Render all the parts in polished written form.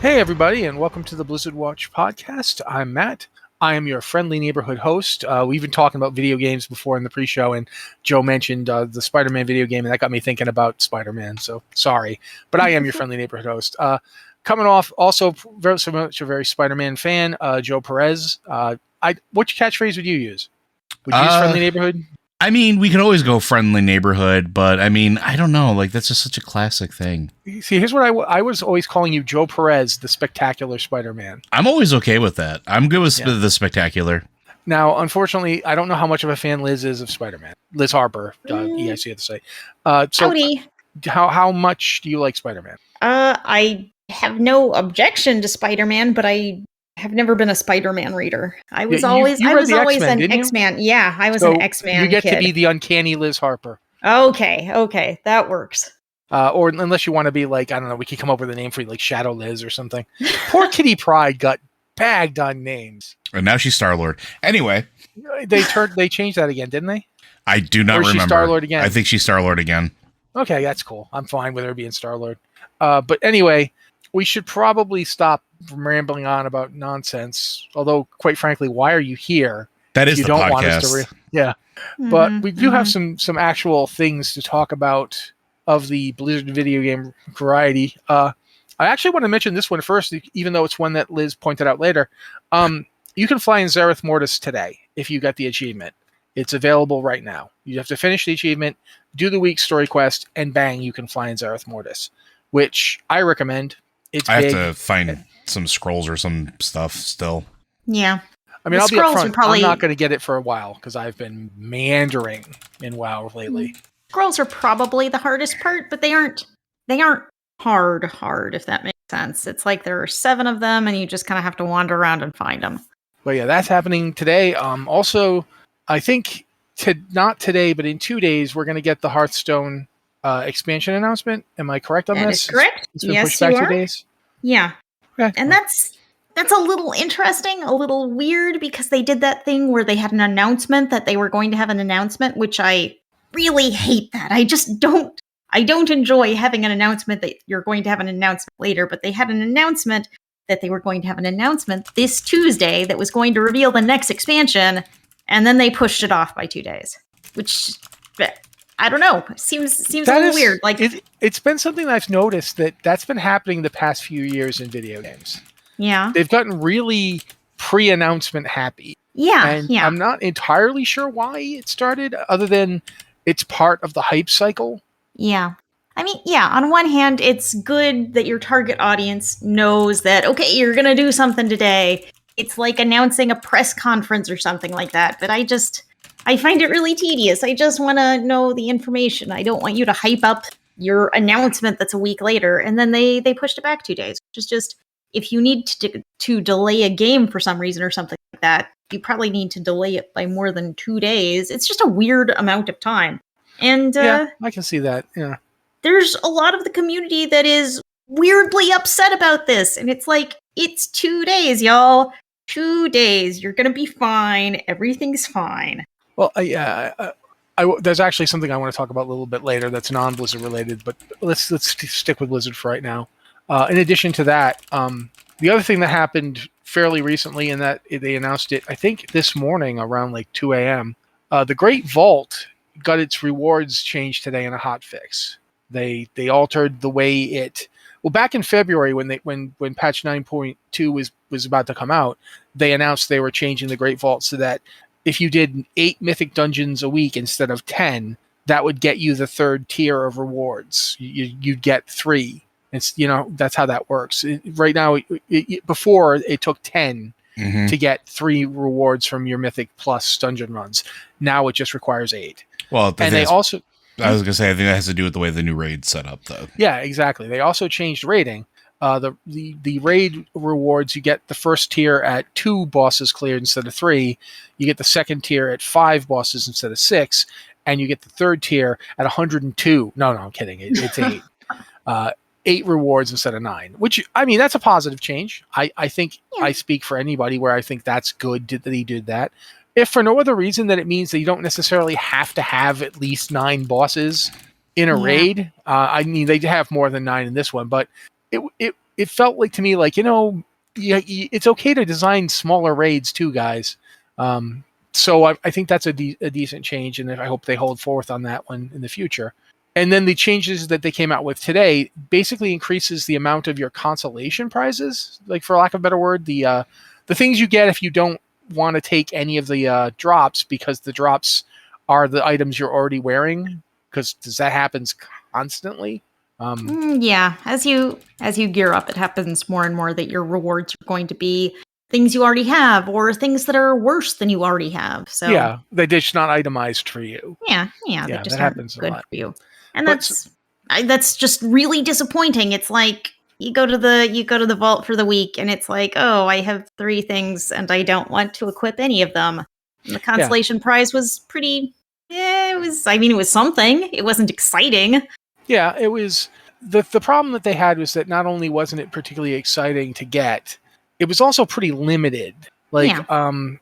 Hey, everybody, and welcome to the Blizzard Watch podcast. I'm Matt. I am your friendly neighborhood host. We've been talking about video games before in the pre-show, and Joe mentioned the Spider-Man video game, and that got me thinking about Spider-Man, so sorry. But I am your friendly neighborhood host. Coming off, also very much a very Spider-Man fan, Joe Perez. Which catchphrase would you use? Would you use friendly neighborhood? I mean, we could always go friendly neighborhood, but I mean, I don't know. Like, that's just such a classic thing. See, here's what I was always calling you, Joe Perez, the spectacular Spider-Man. I'm always okay with that. I'm good with the spectacular. Now, unfortunately, I don't know how much of a fan Liz is of Spider-Man. Liz Harper, EIC at the site. So Howdy. How much do you like Spider-Man? I have no objection to Spider-Man, but I have never been a Spider-Man reader. I was always an X-Man. Yeah, I was an X-Man You get kid. to be the uncanny Liz Harper. Okay, that works. Or unless you want to be like, I don't know, we could come up with a name for you, like Shadow Liz or something. Poor Kitty Pryde got bagged on names. And now she's Star-Lord. Anyway. They changed that again, didn't they? I do not remember. Or is she Star-Lord again? I think she's Star-Lord again. Okay, that's cool. I'm fine with her being Star-Lord. But anyway, we should probably stop from rambling on about nonsense. Although, quite frankly, why are you here? That is you the don't podcast. Want us to but we do have some actual things to talk about of the Blizzard video game variety. I actually want to mention this one first, even though it's one that Liz pointed out later. You can fly in Zareth Mortis today if you got the achievement. It's available right now. You have to finish the achievement, do the week's story quest, and bang, you can fly in Zareth Mortis, which I recommend. I have to find some scrolls or some stuff still. Yeah. I mean, I'll be upfront. I'm not going to get it for a while because I've been meandering in WoW lately. Scrolls are probably the hardest part, but they aren't hard, if that makes sense. It's like there are 7 of them, and you just kind of have to wander around and find them. But yeah, that's happening today. Also, I think not today, but in 2 days, we're going to get the Hearthstone expansion announcement. Am I correct on this? That is correct. It's been pushed back 2 days. Yeah. Okay. And that's a little interesting, a little weird, because they did that thing where they had an announcement that they were going to have an announcement, which I really hate that. I don't enjoy having an announcement that you're going to have an announcement later, but they had an announcement that they were going to have an announcement this Tuesday that was going to reveal the next expansion, and then they pushed it off by 2 days, which I don't know. Seems a little weird. Like it's been something I've noticed that's been happening the past few years in video games. Yeah. They've gotten really pre-announcement happy. Yeah. And I'm not entirely sure why it started, other than it's part of the hype cycle. Yeah. I mean, yeah, on one hand, it's good that your target audience knows that, okay, you're going to do something today. It's like announcing a press conference or something like that. But I find it really tedious. I just want to know the information. I don't want you to hype up your announcement that's a week later. And then they pushed it back 2 days, which is just, if you need to delay a game for some reason or something like that, you probably need to delay it by more than 2 days. It's just a weird amount of time. And yeah, I can see that. Yeah. There's a lot of the community that is weirdly upset about this. And it's like, it's 2 days, y'all. 2 days. You're going to be fine. Everything's fine. Well, there's actually something I want to talk about a little bit later that's non-Blizzard related, but let's stick with Blizzard for right now. In addition to that, the other thing that happened fairly recently, and that they announced it, I think this morning around like 2 a.m., the Great Vault got its rewards changed today in a hot fix. They altered the way it. Well, back in February when patch 9.2 was about to come out, they announced they were changing the Great Vault so that if you did 8 mythic dungeons a week instead of 10, that would get you the 3rd tier of rewards. You'd get 3. It's, that's how that works. Right now, before it took 10 to get 3 rewards from your mythic plus dungeon runs. Now it just requires 8. Well, and they also. I was gonna say, I think that has to do with the way the new raid's set up, though. Yeah, exactly. They also changed raiding. The raid rewards, you get the first tier at 2 bosses cleared instead of 3. You get the second tier at 5 bosses instead of 6, and you get the third tier at 102. No, I'm kidding. It's 8. 8 rewards instead of 9. Which, I mean, that's a positive change. I think I speak for anybody where I think that's good that he did that. If for no other reason that it means that you don't necessarily have to have at least 9 bosses in a raid. I mean, they have more than 9 in this one, but it felt like to me like, it's okay to design smaller raids too, guys. So I think that's a decent change, and I hope they hold forth on that one in the future. And then the changes that they came out with today basically increases the amount of your consolation prizes, like for lack of a better word, the things you get if you don't want to take any of the drops, because the drops are the items you're already wearing, because that happens constantly. Yeah, as you gear up, it happens more and more that your rewards are going to be things you already have or things that are worse than you already have. So yeah, they're just not itemized for you. yeah, they Yeah, just that aren't happens a good lot. for you, and But that's just really disappointing. It's like you go to the vault for the week, and it's like, oh, I have 3 things, and I don't want to equip any of them. And the consolation prize was pretty. Yeah, it was. I mean, it was something. It wasn't exciting. yeah, it was the problem that they had was that not only wasn't it particularly exciting to get, it was also pretty limited. Like, Yeah.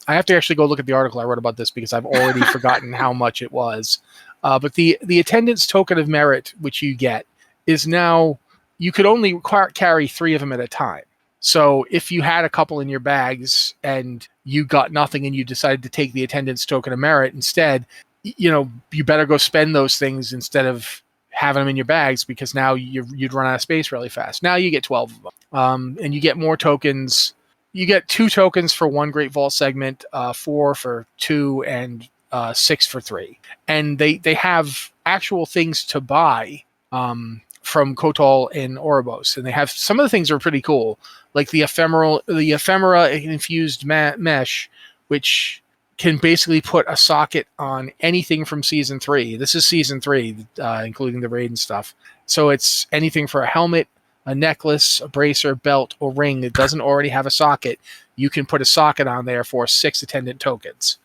I have to actually go look at the article I wrote about this because I've already forgotten how much it was. But the attendance token of merit, which you get, is now you could only carry 3 of them at a time. So if you had a couple in your bags and you got nothing and you decided to take the attendance token of merit instead, you better go spend those things instead of having them in your bags, because now you'd run out of space really fast. Now you get 12 of them, and you get more tokens. You get 2 tokens for 1 Great Vault segment, 4 for 2, and 6 for 3. And they have actual things to buy from Kotal and Oribos, and they have some of the things are pretty cool, like the ephemera infused mesh, which can basically put a socket on anything from season 3. This is season 3, including the raid and stuff. So it's anything for a helmet, a necklace, a bracer, belt, or ring that doesn't already have a socket. You can put a socket on there for 6 attendant tokens,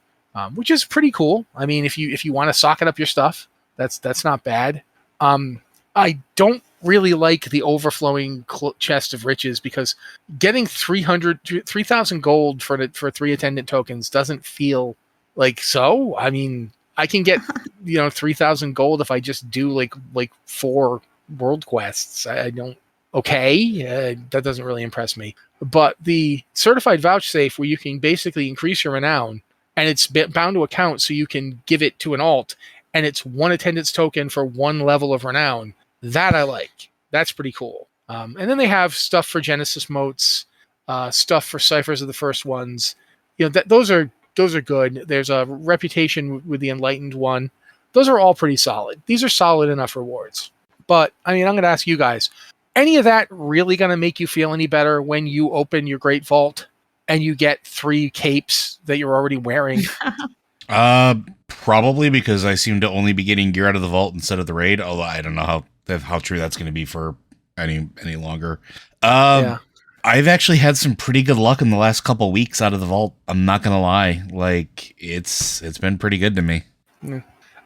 which is pretty cool. I mean, if you want to socket up your stuff, that's not bad. I don't really like the overflowing chest of riches, because getting 3,000 gold for 3 attendant tokens doesn't feel like so. I mean, I can get 3,000 gold if I just do like 4 world quests. I don't. Okay, that doesn't really impress me. But the certified vouchsafe, where you can basically increase your renown, and it's bound to account, so you can give it to an alt, and it's 1 attendance token for 1 level of renown. That I like. That's pretty cool. And then they have stuff for Genesis motes, stuff for ciphers of the first ones. Those are good. There's a reputation with the enlightened one. Those are all pretty solid. These are solid enough rewards. But I mean, I'm going to ask you guys: any of that really going to make you feel any better when you open your Great Vault and you get 3 capes that you're already wearing? Probably, because I seem to only be getting gear out of the vault instead of the raid. Although I don't know how true that's going to be for any longer. Yeah. I've actually had some pretty good luck in the last couple weeks out of the vault. I'm not going to lie. Like, it's been pretty good to me.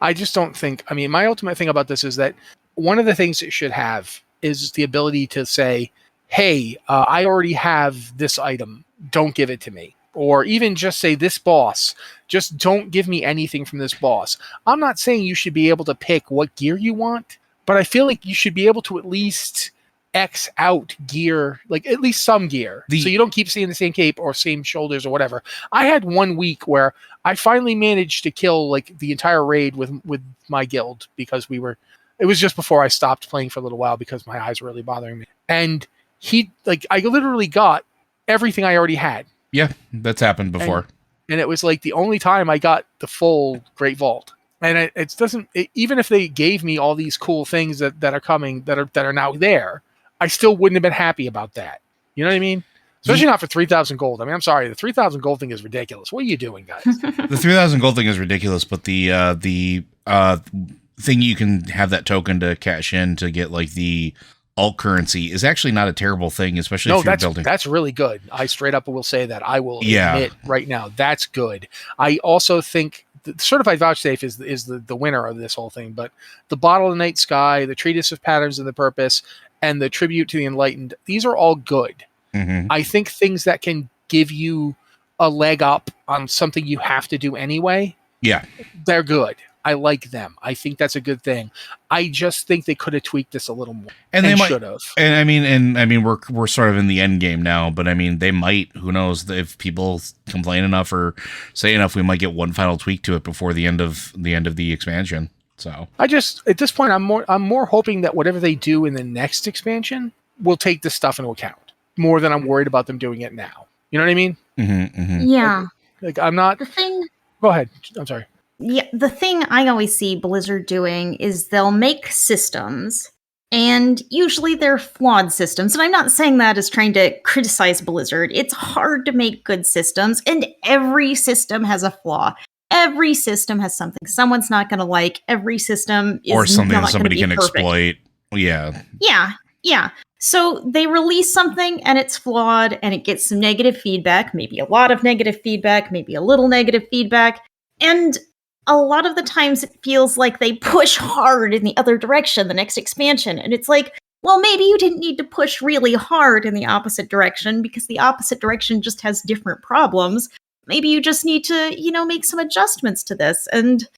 I just don't think. I mean, my ultimate thing about this is that one of the things it should have is the ability to say, "Hey, I already have this item. Don't give it to me." Or even just say, "This boss, just don't give me anything from this boss." I'm not saying you should be able to pick what gear you want, but I feel like you should be able to at least X out gear, like at least some gear, so you don't keep seeing the same cape or same shoulders or whatever. I had 1 week where I finally managed to kill like the entire raid with my guild, because it was just before I stopped playing for a little while because my eyes were really bothering me. And I literally got everything I already had. Yeah, that's happened before. And it was like the only time I got the full Great Vault. And even if they gave me all these cool things that are coming, that are now there, I still wouldn't have been happy about that. You know what I mean? Especially not for 3,000 gold. I mean, I'm sorry, the 3,000 gold thing is ridiculous. What are you doing, guys? The 3,000 gold thing is ridiculous, but the thing you can have that token to cash in to get like the alt currency is actually not a terrible thing, especially if you're building. That's really good. I straight up will say that. I will admit right now, that's good. I also think the certified vouchsafe is the winner of this whole thing, but the Bottle of the Night Sky, the Treatise of Patterns and the Purpose, and the Tribute to the Enlightened, these are all good. Mm-hmm. I think things that can give you a leg up on something you have to do anyway, yeah, they're good. I like them. I think that's a good thing. I just think they could have tweaked this a little more, and they might should have. And I mean, we're sort of in the end game now, but I mean, they might. Who knows? If people complain enough or say enough, we might get one final tweak to it before the end of the expansion. So I just at this point, I'm more hoping that whatever they do in the next expansion will take this stuff into account more than I'm worried about them doing it now. You know what I mean? Yeah. Like I'm not. The thing. Go ahead. I'm sorry. Yeah, the thing I always see Blizzard doing is they'll make systems, and usually they're flawed systems. And I'm not saying that as trying to criticize Blizzard. It's hard to make good systems, and every system has a flaw. Every system has something someone's not going to like. Every system is or something not that somebody gonna be can perfect. exploit. Yeah. So they release something and it's flawed and it gets some negative feedback, maybe a lot of negative feedback, maybe a little negative feedback. And a lot of the times it feels like they push hard in the other direction, the next expansion. And it's like, well, maybe you didn't need to push really hard in the opposite direction because the opposite direction just has different problems. Maybe you just need to, make some adjustments to this. And,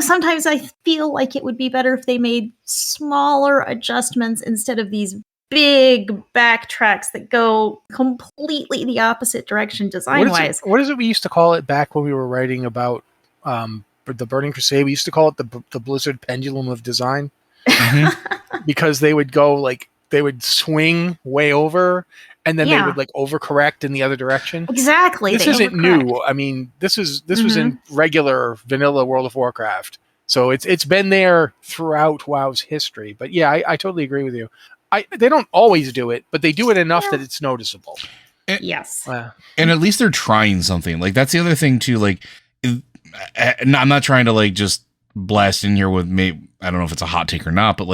sometimes I feel like it would be better if they made smaller adjustments instead of these big backtracks that go completely the opposite direction design-wise. What is it we used to call it back when we were writing about the Burning Crusade? We used to call it the Blizzard Pendulum of design because they would go they would swing way over and then they would overcorrect in the other direction. Exactly. This isn't new. I mean, this was in regular vanilla World of Warcraft. So it's been there throughout WoW's history. But yeah, I totally agree with you. They don't always do it, but they do it enough that it's noticeable. Yes. And at least they're trying something. Like that's the other thing too. Like, I'm not trying to just blast in here with me. I don't know if it's a hot take or not, but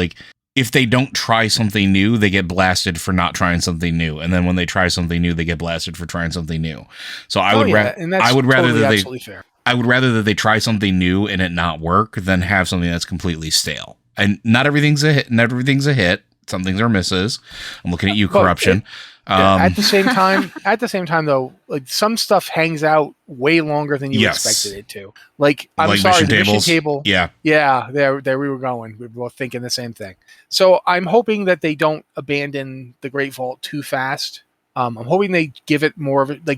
if they don't try something new, they get blasted for not trying something new. And then when they try something new, they get blasted for trying something new. So I would rather that they try something new and it not work than have something that's completely stale. And not everything's a hit. Not everything's a hit. Some things are misses. I'm looking at you, Corruption. At the same time, though, some stuff hangs out way longer than you expected it to. I'm sorry, the mission table. Yeah, there we were going. We were both thinking the same thing. So I'm hoping that they don't abandon the Great Vault too fast. I'm hoping they give it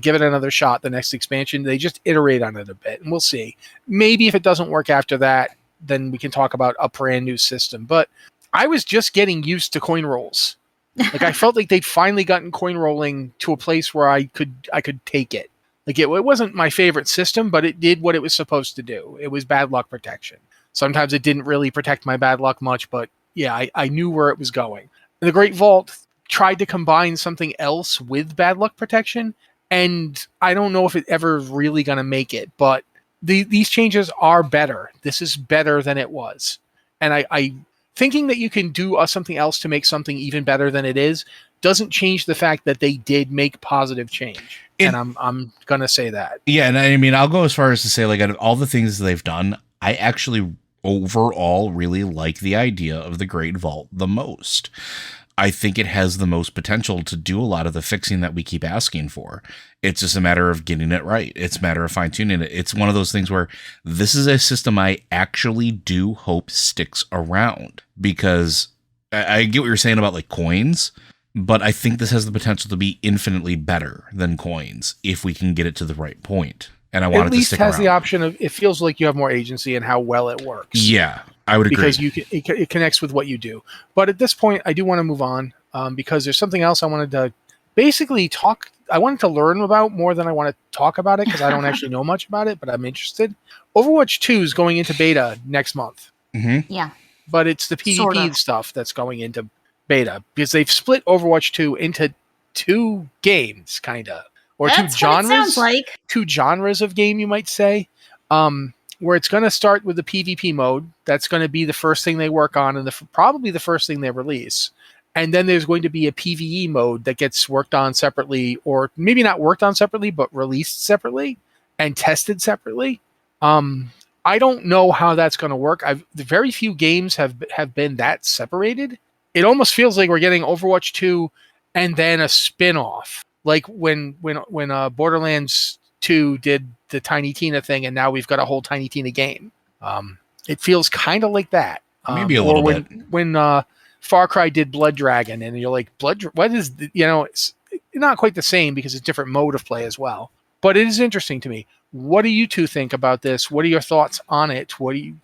give it another shot. The next expansion, they just iterate on it a bit, and we'll see. Maybe if it doesn't work after that, then we can talk about a brand new system. But I was just getting used to coin rolls. I felt like they'd finally gotten coin rolling to a place where I could take it. It wasn't my favorite system, but it did what it was supposed to do. It was bad luck protection. Sometimes it didn't really protect my bad luck much, but yeah, I knew where it was going. And the Great Vault tried to combine something else with bad luck protection, and I don't know if it ever really going to make it, but these changes are better. This is better than it was. And I thinking that you can do something else to make something even better than it is doesn't change the fact that they did make positive change. And I'm going to say that. Yeah, and I mean, I'll go as far as to say, out of all the things they've done, I actually overall really like the idea of the Great Vault the most. I think it has the most potential to do a lot of the fixing that we keep asking for. It's just a matter of getting it right. It's a matter of fine-tuning it. It's one of those things where this is a system I actually do hope sticks around, because I get what you're saying about coins, but I think this has the potential to be infinitely better than coins if we can get it to the right point. And I want it to stick around. At least has the option of, it feels like you have more agency in how well it works. Yeah, I would agree. Because it connects with what you do. But at this point, I do want to move on because there's something else I wanted to basically talk. I wanted to learn about more than I want to talk about it because I don't actually know much about it, but I'm interested. Overwatch 2 is going into beta next month. Mm-hmm. Yeah. But it's the PvP stuff that's going into beta because they've split Overwatch 2 into two games, kind of. Or That's two genres. What it sounds like. Two genres of game, you might say. Where it's going to start with the PvP mode. That's going to be the first thing they work on and probably the first thing they release. And then there's going to be a PvE mode that gets worked on separately, or maybe not worked on separately, but released separately and tested separately. I don't know how that's going to work. Very few games have been that separated. It almost feels like we're getting Overwatch 2 and then a spin-off. Like when Borderlands 2 did the Tiny Tina thing, and now we've got a whole Tiny Tina game. It feels kind of like that. Maybe a or little when, bit. When Far Cry did Blood Dragon, and you're like, what is, it's not quite the same because it's a different mode of play as well. But it is interesting to me. What do you two think about this? What are your thoughts on it?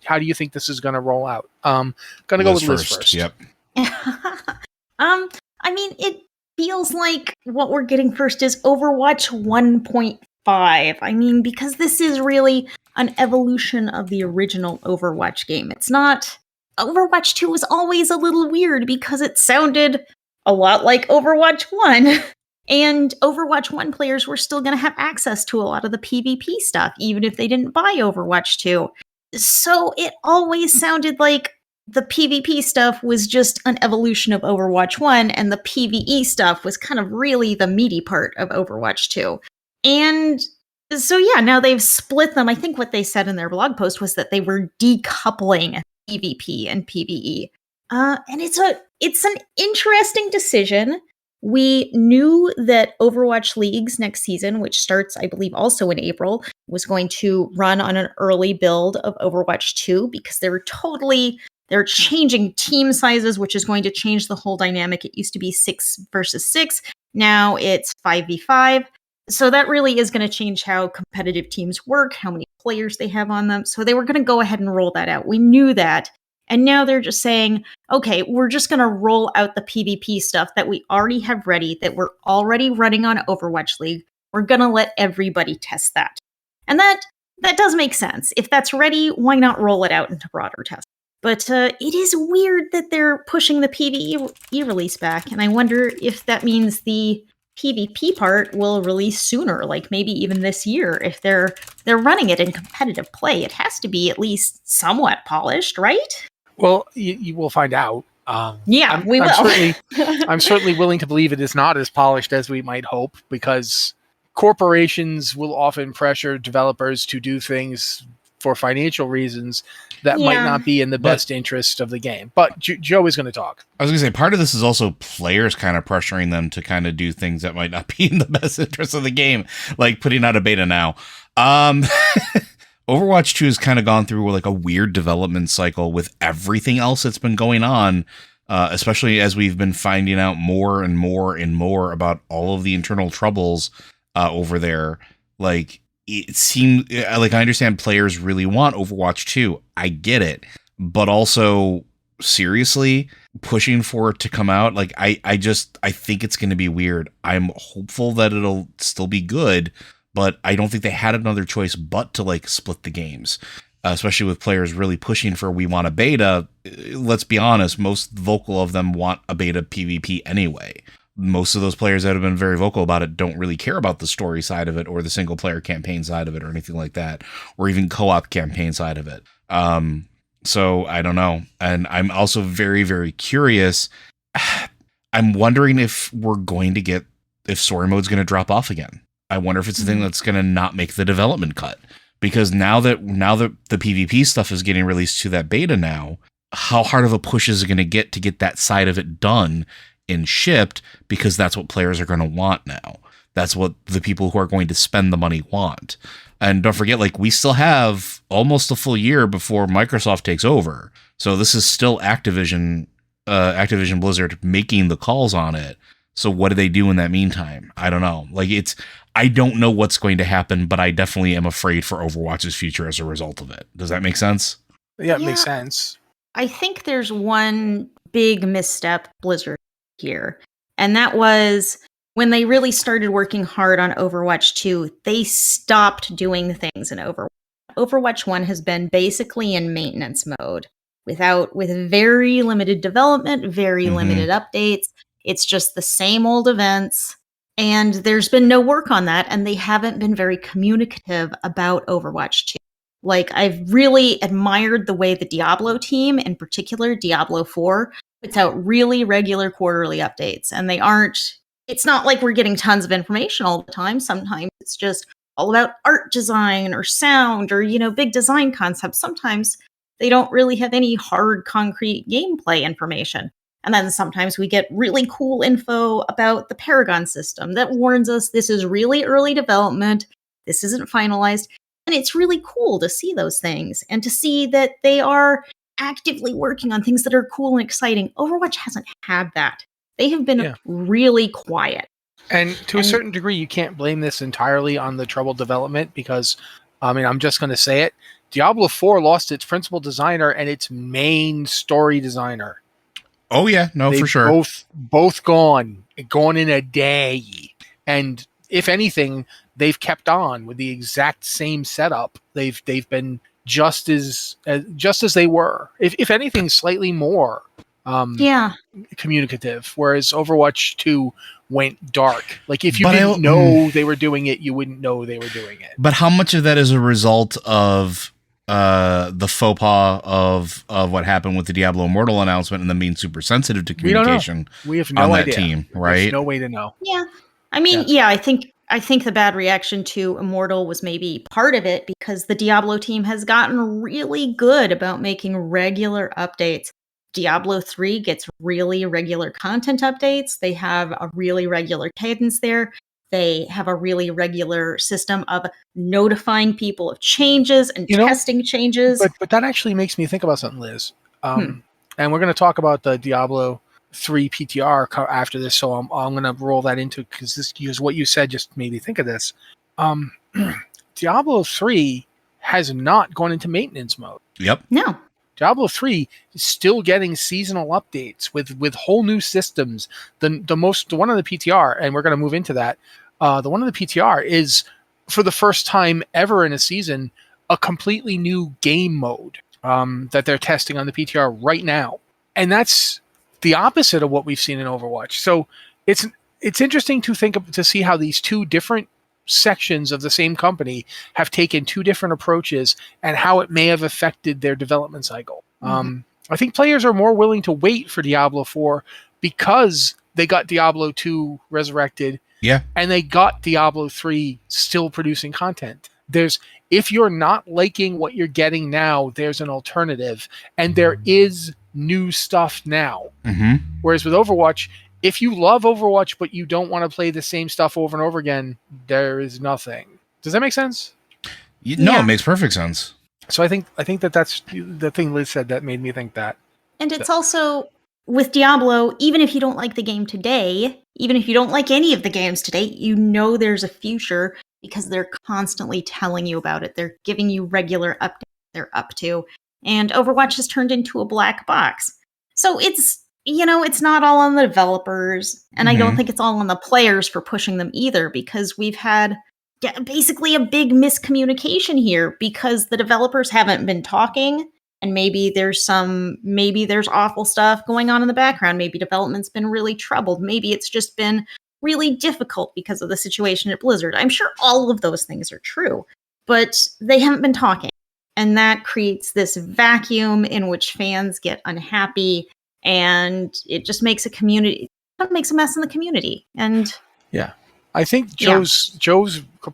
How do you think this is going to roll out? Going to go with Liz first. Yep. I mean, it feels like what we're getting first is Overwatch 1.5. I mean, because this is really an evolution of the original Overwatch game. It's not... Overwatch 2 was always a little weird because it sounded a lot like Overwatch 1. And Overwatch 1 players were still going to have access to a lot of the PvP stuff, even if they didn't buy Overwatch 2. So it always sounded like the PvP stuff was just an evolution of Overwatch 1, and the PvE stuff was kind of really the meaty part of Overwatch 2. And so, yeah, now they've split them. I think what they said in their blog post was that they were decoupling PvP and PvE. And it's an interesting decision. We knew that Overwatch Leagues next season, which starts, I believe, also in April, was going to run on an early build of Overwatch 2 because they're changing team sizes, which is going to change the whole dynamic. It used to be 6 versus 6. Now it's 5v5. So that really is going to change how competitive teams work, how many players they have on them. So they were going to go ahead and roll that out. We knew that. And now they're just saying, okay, we're just going to roll out the PvP stuff that we already have ready, that we're already running on Overwatch League. We're going to let everybody test that. And that does make sense. If that's ready, why not roll it out into broader tests? But it is weird that they're pushing the PvE release back. And I wonder if that means the PvP part will release sooner, like maybe even this year. If they're running it in competitive play, it has to be at least somewhat polished, right? Well, you will find out. We will. I'm certainly willing to believe it is not as polished as we might hope, because corporations will often pressure developers to do things for financial reasons that might not be in the best interest of the game. But Joe is going to talk. I was going to say, part of this is also players kind of pressuring them to kind of do things that might not be in the best interest of the game, like putting out a beta now. Overwatch 2 has kind of gone through like a weird development cycle with everything else that's been going on, especially as we've been finding out more and more and more about all of the internal troubles over there. Like, it seemed like, I understand players really want Overwatch 2. I get it. But also, seriously, pushing for it to come out, like, I think it's going to be weird. I'm hopeful that it'll still be good, but I don't think they had another choice but to, like, split the games. Especially with players really pushing for, we want a beta. Let's be honest, most vocal of them want a beta PvP anyway. Most of those players that have been very vocal about it don't really care about the story side of it, or the single player campaign side of it, or anything like that, or even co-op campaign side of it. So I don't know. And I'm also very, very curious. I'm wondering if we're going to get, if story mode's going to drop off again. I wonder if it's the thing that's going to not make the development cut, because now that the PvP stuff is getting released to that beta now, how hard of a push is it going to get that side of it done and shipped, because that's what players are going to want now. That's what the people who are going to spend the money want. And don't forget, like, we still have almost a full year before Microsoft takes over. So this is still Activision Blizzard making the calls on it. So what do they do in that meantime? I don't know. Like, I don't know what's going to happen, but I definitely am afraid for Overwatch's future as a result of it. Does that make sense? Yeah, it makes sense. I think there's one big misstep Blizzard here, and that was when they really started working hard on Overwatch 2, they stopped doing things in Overwatch. Overwatch 1 has been basically in maintenance mode with very limited development, very limited updates. It's just the same old events, and there's been no work on that, and they haven't been very communicative about Overwatch 2. Like, I've really admired the way the Diablo team, in particular Diablo 4, puts out really regular quarterly updates, and it's not like we're getting tons of information all the time. Sometimes it's just all about art design or sound or, big design concepts. Sometimes they don't really have any hard, concrete gameplay information. And then sometimes we get really cool info about the Paragon system that warns us this is really early development. This isn't finalized. And it's really cool to see those things and to see that they are actively working on things that are cool and exciting. Overwatch hasn't had that. They have been really quiet. And to a certain degree, you can't blame this entirely on the troubled development because, I mean, I'm just going to say it. Diablo 4 lost its principal designer and its main story designer. Oh, yeah. No, for sure. Both gone in a day. And if anything, they've kept on with the exact same setup. They've been just as they were. If anything, slightly more communicative. Whereas Overwatch 2 went dark. Like if you didn't know they were doing it, you wouldn't know they were doing it. But how much of that is a result of the faux pas of what happened with the Diablo Immortal announcement and them being super sensitive to communication? We have no idea. Team, right? There's no way to know. Yeah. I mean, I think the bad reaction to Immortal was maybe part of it because the Diablo team has gotten really good about making regular updates. Diablo 3 gets really regular content updates. They have a really regular cadence there. They have a really regular system of notifying people of changes and testing changes. But that actually makes me think about something, Liz. And we're going to talk about the Diablo 3 PTR after this, so I'm going to roll that into because what you said just made me think of this. Diablo 3 has not gone into maintenance mode. Yep. No. Diablo 3 is still getting seasonal updates with whole new systems. The one on the PTR, and we're going to move into that. The one on the PTR is, for the first time ever in a season, a completely new game mode that they're testing on the PTR right now, and that's the opposite of what we've seen in Overwatch. So it's interesting to see how these two different sections of the same company have taken two different approaches and how it may have affected their development cycle. I think players are more willing to wait for Diablo 4 because they got Diablo 2 resurrected. Yeah. And they got Diablo 3 still producing content. If you're not liking what you're getting now, there's an alternative. And there is new stuff now. Whereas with Overwatch, if you love Overwatch but you don't want to play the same stuff over and over again, there is nothing. Does that make sense? No, it makes perfect sense. So I think that's the thing Liz said that made me think that. And it's also, with Diablo, even if you don't like the game today, even if you don't like any of the games today, you know there's a future because they're constantly telling you about it. They're giving you regular updates they're up to. And Overwatch has turned into a black box. So it's not all on the developers, and I don't think it's all on the players for pushing them either, because we've had basically a big miscommunication here because the developers haven't been talking, and maybe there's awful stuff going on in the background. Maybe development's been really troubled. Maybe it's just been really difficult because of the situation at Blizzard. I'm sure all of those things are true, but they haven't been talking, and that creates this vacuum in which fans get unhappy. And it just makes a mess in the community. And I think Joe's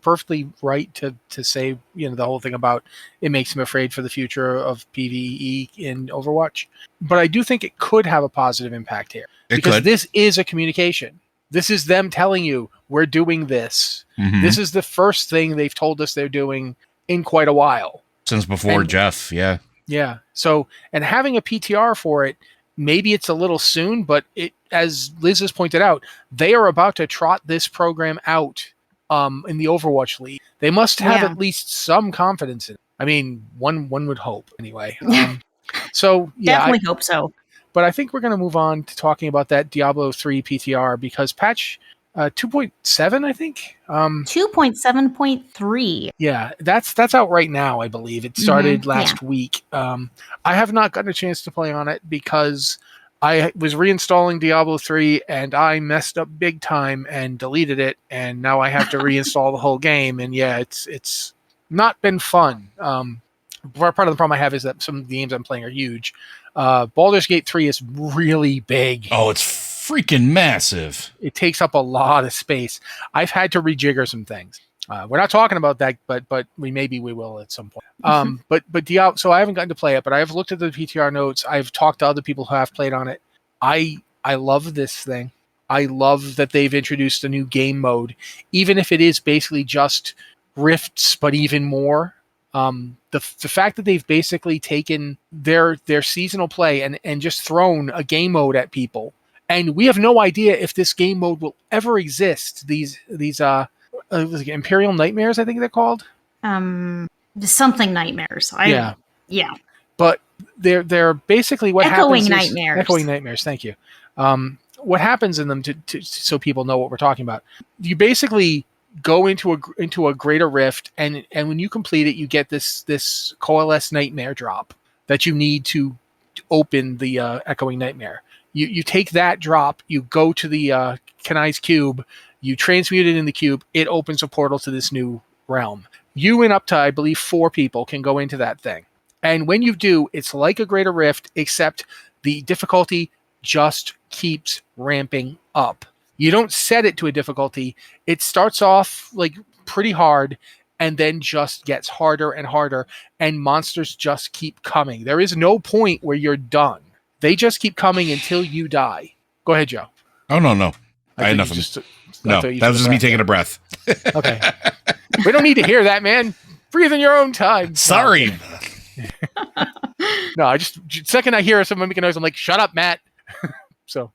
perfectly right to say, the whole thing about it makes him afraid for the future of PvE in Overwatch. But I do think it could have a positive impact here. Because this is a communication. This is them telling you, we're doing this. This is the first thing they've told us they're doing in quite a while. Since before Jeff, yeah. Yeah. So, and having a PTR for it, maybe it's a little soon, but as Liz has pointed out, they are about to trot this program out in the Overwatch League. They must have at least some confidence in it. I mean, one would hope anyway. So yeah, definitely hope so. But I think we're going to move on to talking about that Diablo 3 PTR because patch 2.7, I think. 2.7.3. Yeah, that's out right now, I believe. It started last week. I have not gotten a chance to play on it because I was reinstalling Diablo 3 and I messed up big time and deleted it, and now I have to reinstall the whole game. And yeah, it's not been fun. Part of the problem I have is that some of the games I'm playing are huge. Baldur's Gate 3 is really big. Oh, it's freaking massive. It takes up a lot of space. I've had to rejigger some things. We're not talking about that, but we will at some point. But Diablo, so I haven't gotten to play it, but I've looked at the PTR notes. I've talked to other people who have played on it. I love this thing. I love that they've introduced a new game mode, even if it is basically just rifts, but even more. The fact that they've basically taken their seasonal play and just thrown a game mode at people, and we have no idea if this game mode will ever exist. These Imperial Nightmares, I think they're called. Something nightmares. Yeah. But they're basically what Echoing happens nightmares. Echoing nightmares. Thank you. What happens in them to so people know what we're talking about? You basically go into a greater rift, and when you complete it, you get this coalesce nightmare drop that you need to open the echoing nightmare. You take that drop, you go to the Kanai's cube, you transmute it in the cube, it opens a portal to this new realm. You and up to, I believe, 4 people can go into that thing. And when you do, it's like a greater rift, except the difficulty just keeps ramping up. You don't set it to a difficulty. It starts off like pretty hard and then just gets harder and harder, and monsters just keep coming. There is no point where you're done. They just keep coming until you die. Go ahead, Joe. Oh, no. I had nothing. No, that was just me taking a breath. Okay. We don't need to hear that, man. Breathe in your own time. Sorry. No, I just second I hear someone making noise, I'm like, shut up, Matt. So,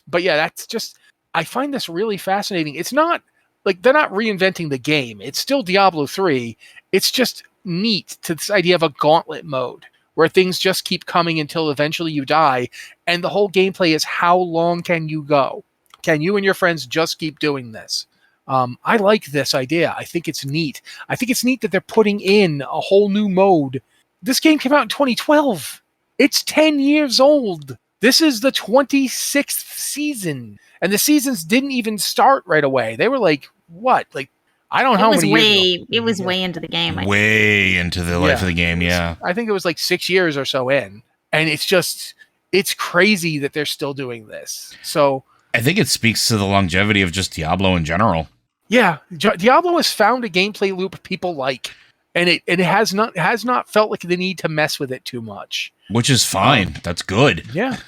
but yeah, that's just, I find this really fascinating. It's not like they're not reinventing the game. It's still Diablo 3. It's just neat to this idea of a gauntlet mode where things just keep coming until eventually you die. And the whole gameplay is how long can you go? Can you and your friends just keep doing this? I like this idea. I think it's neat. I think it's neat that they're putting in a whole new mode. This game came out in 2012. It's 10 years old. This is the 26th season. And the seasons didn't even start right away. They were like, what? Like, I don't know how many years ago. It was way into the game. Way into the life of the game, yeah. I think it was like 6 years or so in. And it's crazy that they're still doing this. So I think it speaks to the longevity of just Diablo in general. Yeah, Diablo has found a gameplay loop people like, and it has not felt like the need to mess with it too much. Which is fine. That's good. Yeah,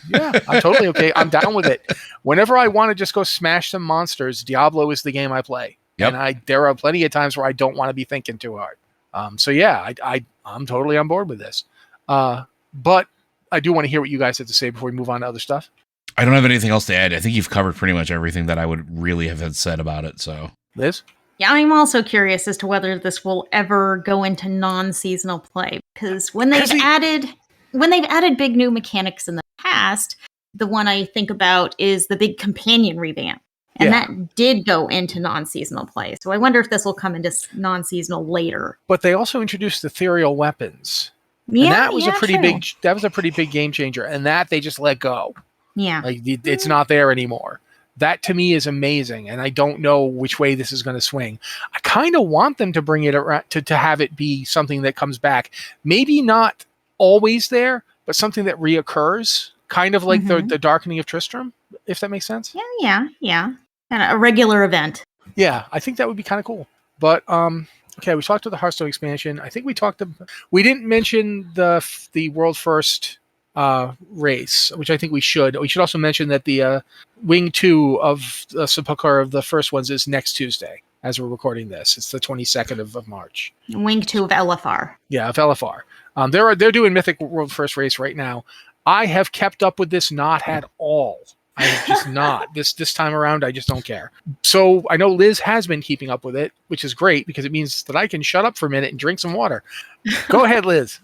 I'm totally okay. I'm down with it. Whenever I want to just go smash some monsters, Diablo is the game I play. Yep. And there are plenty of times where I don't want to be thinking too hard. So yeah, I'm totally on board with this. But I do want to hear what you guys have to say before we move on to other stuff. I don't have anything else to add. I think you've covered pretty much everything that I would really have had said about it. So, Liz? Yeah, I'm also curious as to whether this will ever go into non-seasonal play, because when they've added big new mechanics in the past, the one I think about is the big companion revamp. And that did go into non-seasonal play. So I wonder if this will come into non-seasonal later. But they also introduced ethereal weapons. Yeah, and that was a pretty big game changer. And that they just let go. Yeah. Like it's not there anymore. That to me is amazing. And I don't know which way this is going to swing. I kind of want them to bring it around to have it be something that comes back. Maybe not always there, but something that reoccurs. Kind of like the Darkening of Tristram, if that makes sense. Yeah. Kind of a regular event. Yeah, I think that would be kind of cool. But okay, we talked to the Hearthstone expansion. I think we didn't mention the world first race, which I think we should. We should also mention that the Wing 2 of the Sepulcher of the first ones is next Tuesday as we're recording this. It's the 22nd of March. Wing 2 of LFR. Yeah, of LFR. They're doing Mythic World First Race right now. I have kept up with this not at all. I have just not. This time around, I just don't care. So I know Liz has been keeping up with it, which is great because it means that I can shut up for a minute and drink some water. Go ahead, Liz.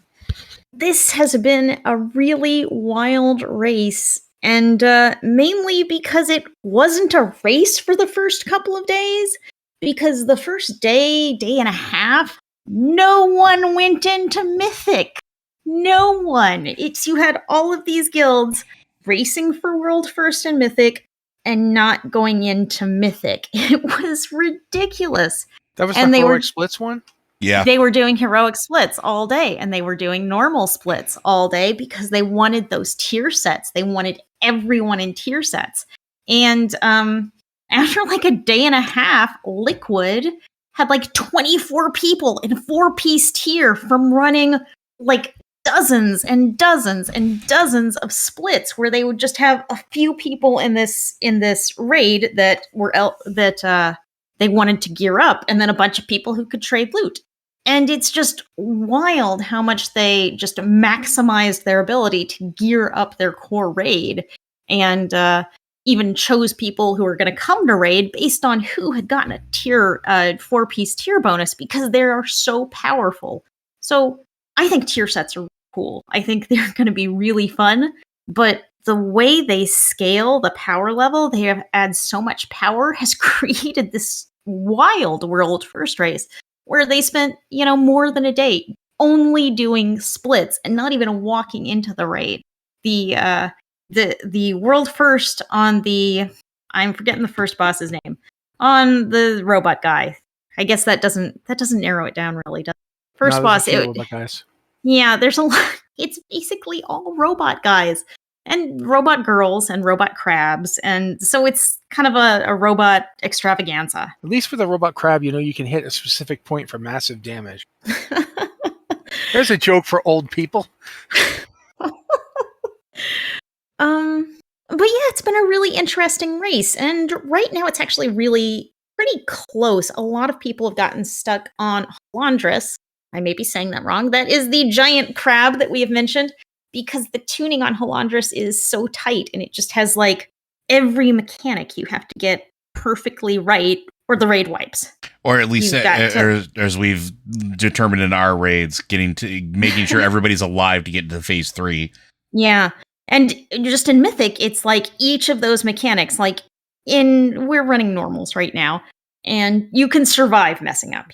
This has been a really wild race, and mainly because it wasn't a race for the first couple of days, because the first day and a half, no one went into Mythic. No one. You had all of these guilds racing for World First and Mythic and not going into Mythic. It was ridiculous. That was the Heroic Splits one? Yeah. They were doing heroic splits all day, and they were doing normal splits all day because they wanted those tier sets. They wanted everyone in tier sets. And after like a day and a half, Liquid had like 24 people in 4-piece tier from running like dozens and dozens and dozens of splits where they would just have a few people in this raid that they wanted to gear up, and then a bunch of people who could trade loot. And it's just wild how much they just maximized their ability to gear up their core raid and even chose people who are going to come to raid based on who had gotten a tier, 4-piece tier bonus because they are so powerful. So I think tier sets are cool. I think they're going to be really fun, but the way they scale the power level, they have add so much power has created this wild world first race where they spent, more than a day only doing splits and not even walking into the raid. The world first on I'm forgetting the first boss's name, on the robot guy. I guess that doesn't narrow it down really, does it? First boss, robot guys. Yeah, there's a lot. It's basically all robot guys and robot girls and robot crabs. And so it's kind of a robot extravaganza. At least with a robot crab, you can hit a specific point for massive damage. There's a joke for old people. But yeah, it's been a really interesting race. And right now it's actually really pretty close. A lot of people have gotten stuck on Halandris. I may be saying that wrong. That is the giant crab that we have mentioned, because the tuning on Halandris is so tight and it just has every mechanic you have to get perfectly right or the raid wipes. Or at least as we've determined in our raids, making sure everybody's alive to get into phase 3. Yeah. And just in Mythic, it's each of those mechanics, we're running normals right now, and you can survive messing up.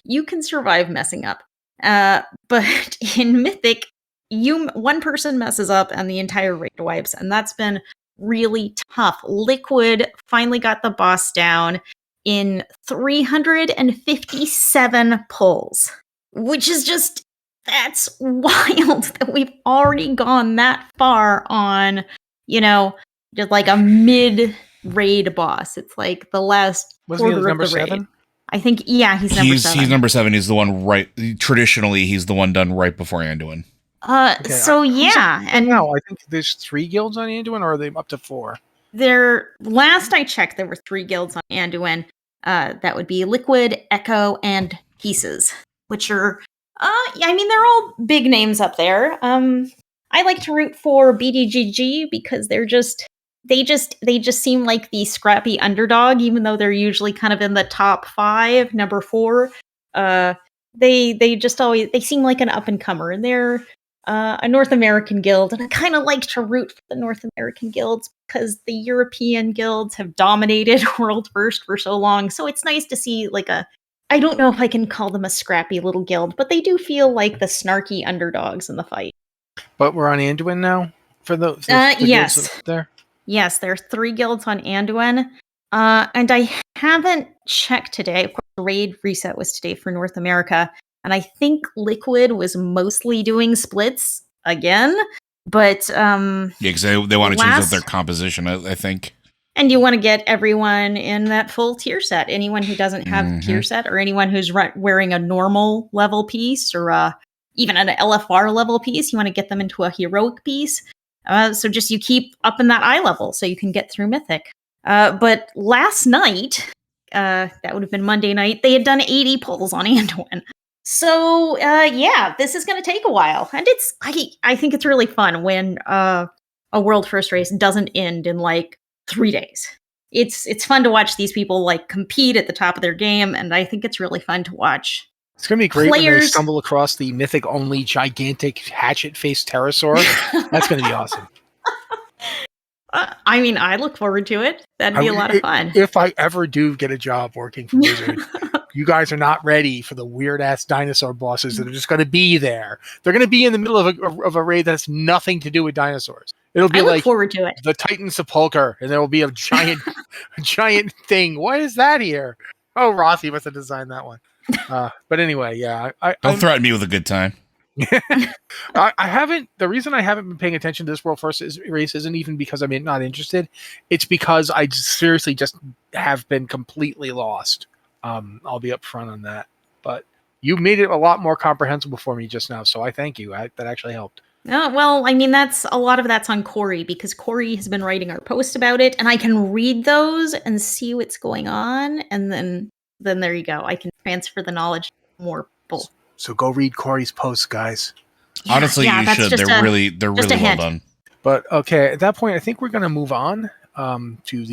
But in Mythic, one person messes up and the entire raid wipes, and that's been really tough. Liquid finally got the boss down in 357 pulls, which is that's wild that we've already gone that far on, just a mid-raid boss. It's the last quarter number of the raid. 7? I think, yeah, he's number 7. He's number 7. He's the one traditionally, he's the one done right before Anduin. Okay, so yeah. And now I think there's 3 guilds on Anduin, or are they up to 4? Last I checked, there were 3 guilds on Anduin. That would be Liquid, Echo, and Pieces, which are, they're all big names up there. I like to root for BDGG because they just seem like the scrappy underdog, even though they're usually kind of in the top 5, number 4. They seem like an up and comer, and they're a North American guild, and I kind of like to root for the North American guilds because the European guilds have dominated World First for so long. So it's nice to see I don't know if I can call them a scrappy little guild, but they do feel like the snarky underdogs in the fight. But we're on Anduin now for the yes. guilds there. Yes, there are 3 guilds on Anduin. And I haven't checked today. Of course, the raid reset was today for North America. And I think Liquid was mostly doing splits again. But because they want to change up their composition, I think. And you want to get everyone in that full tier set. Anyone who doesn't have a tier set, or anyone who's wearing a normal level piece, or even an LFR level piece, you want to get them into a heroic piece. So just you keep up in that eye level so you can get through Mythic. But last night, that would have been Monday night, they had done 80 pulls on Anduin. So yeah, this is going to take a while. And I think it's really fun when a world first race doesn't end in 3 days. It's fun to watch these people compete at the top of their game, and I think it's really fun to watch. It's going to be great when they stumble across the mythic-only gigantic hatchet-faced pterosaur. That's going to be awesome. I look forward to it. That'd be a lot of fun. If I ever do get a job working for Blizzard, you guys are not ready for the weird-ass dinosaur bosses that are just going to be there. They're going to be in the middle of a raid that has nothing to do with dinosaurs. It'll be I look forward to it. The Titan Sepulcher, and there will be a giant, giant thing. Why is that here? Oh, Rossi must have designed that one. But anyway, yeah. Don't threaten me with a good time. I haven't. The reason I haven't been paying attention to this World First race isn't even because I'm not interested. It's because I seriously just have been completely lost. I'll be upfront on that. But you made it a lot more comprehensible for me just now, so I thank you. That actually helped. Well, that's a lot of that's on Corey, because Corey has been writing our post about it, and I can read those and see what's going on, and then there you go. I can transfer the knowledge to more people. So go read Corey's posts, guys. Yeah, Honestly, yeah, you that's should. just They're a- really just a well hint. done. But okay, at that point, I think we're going to move on to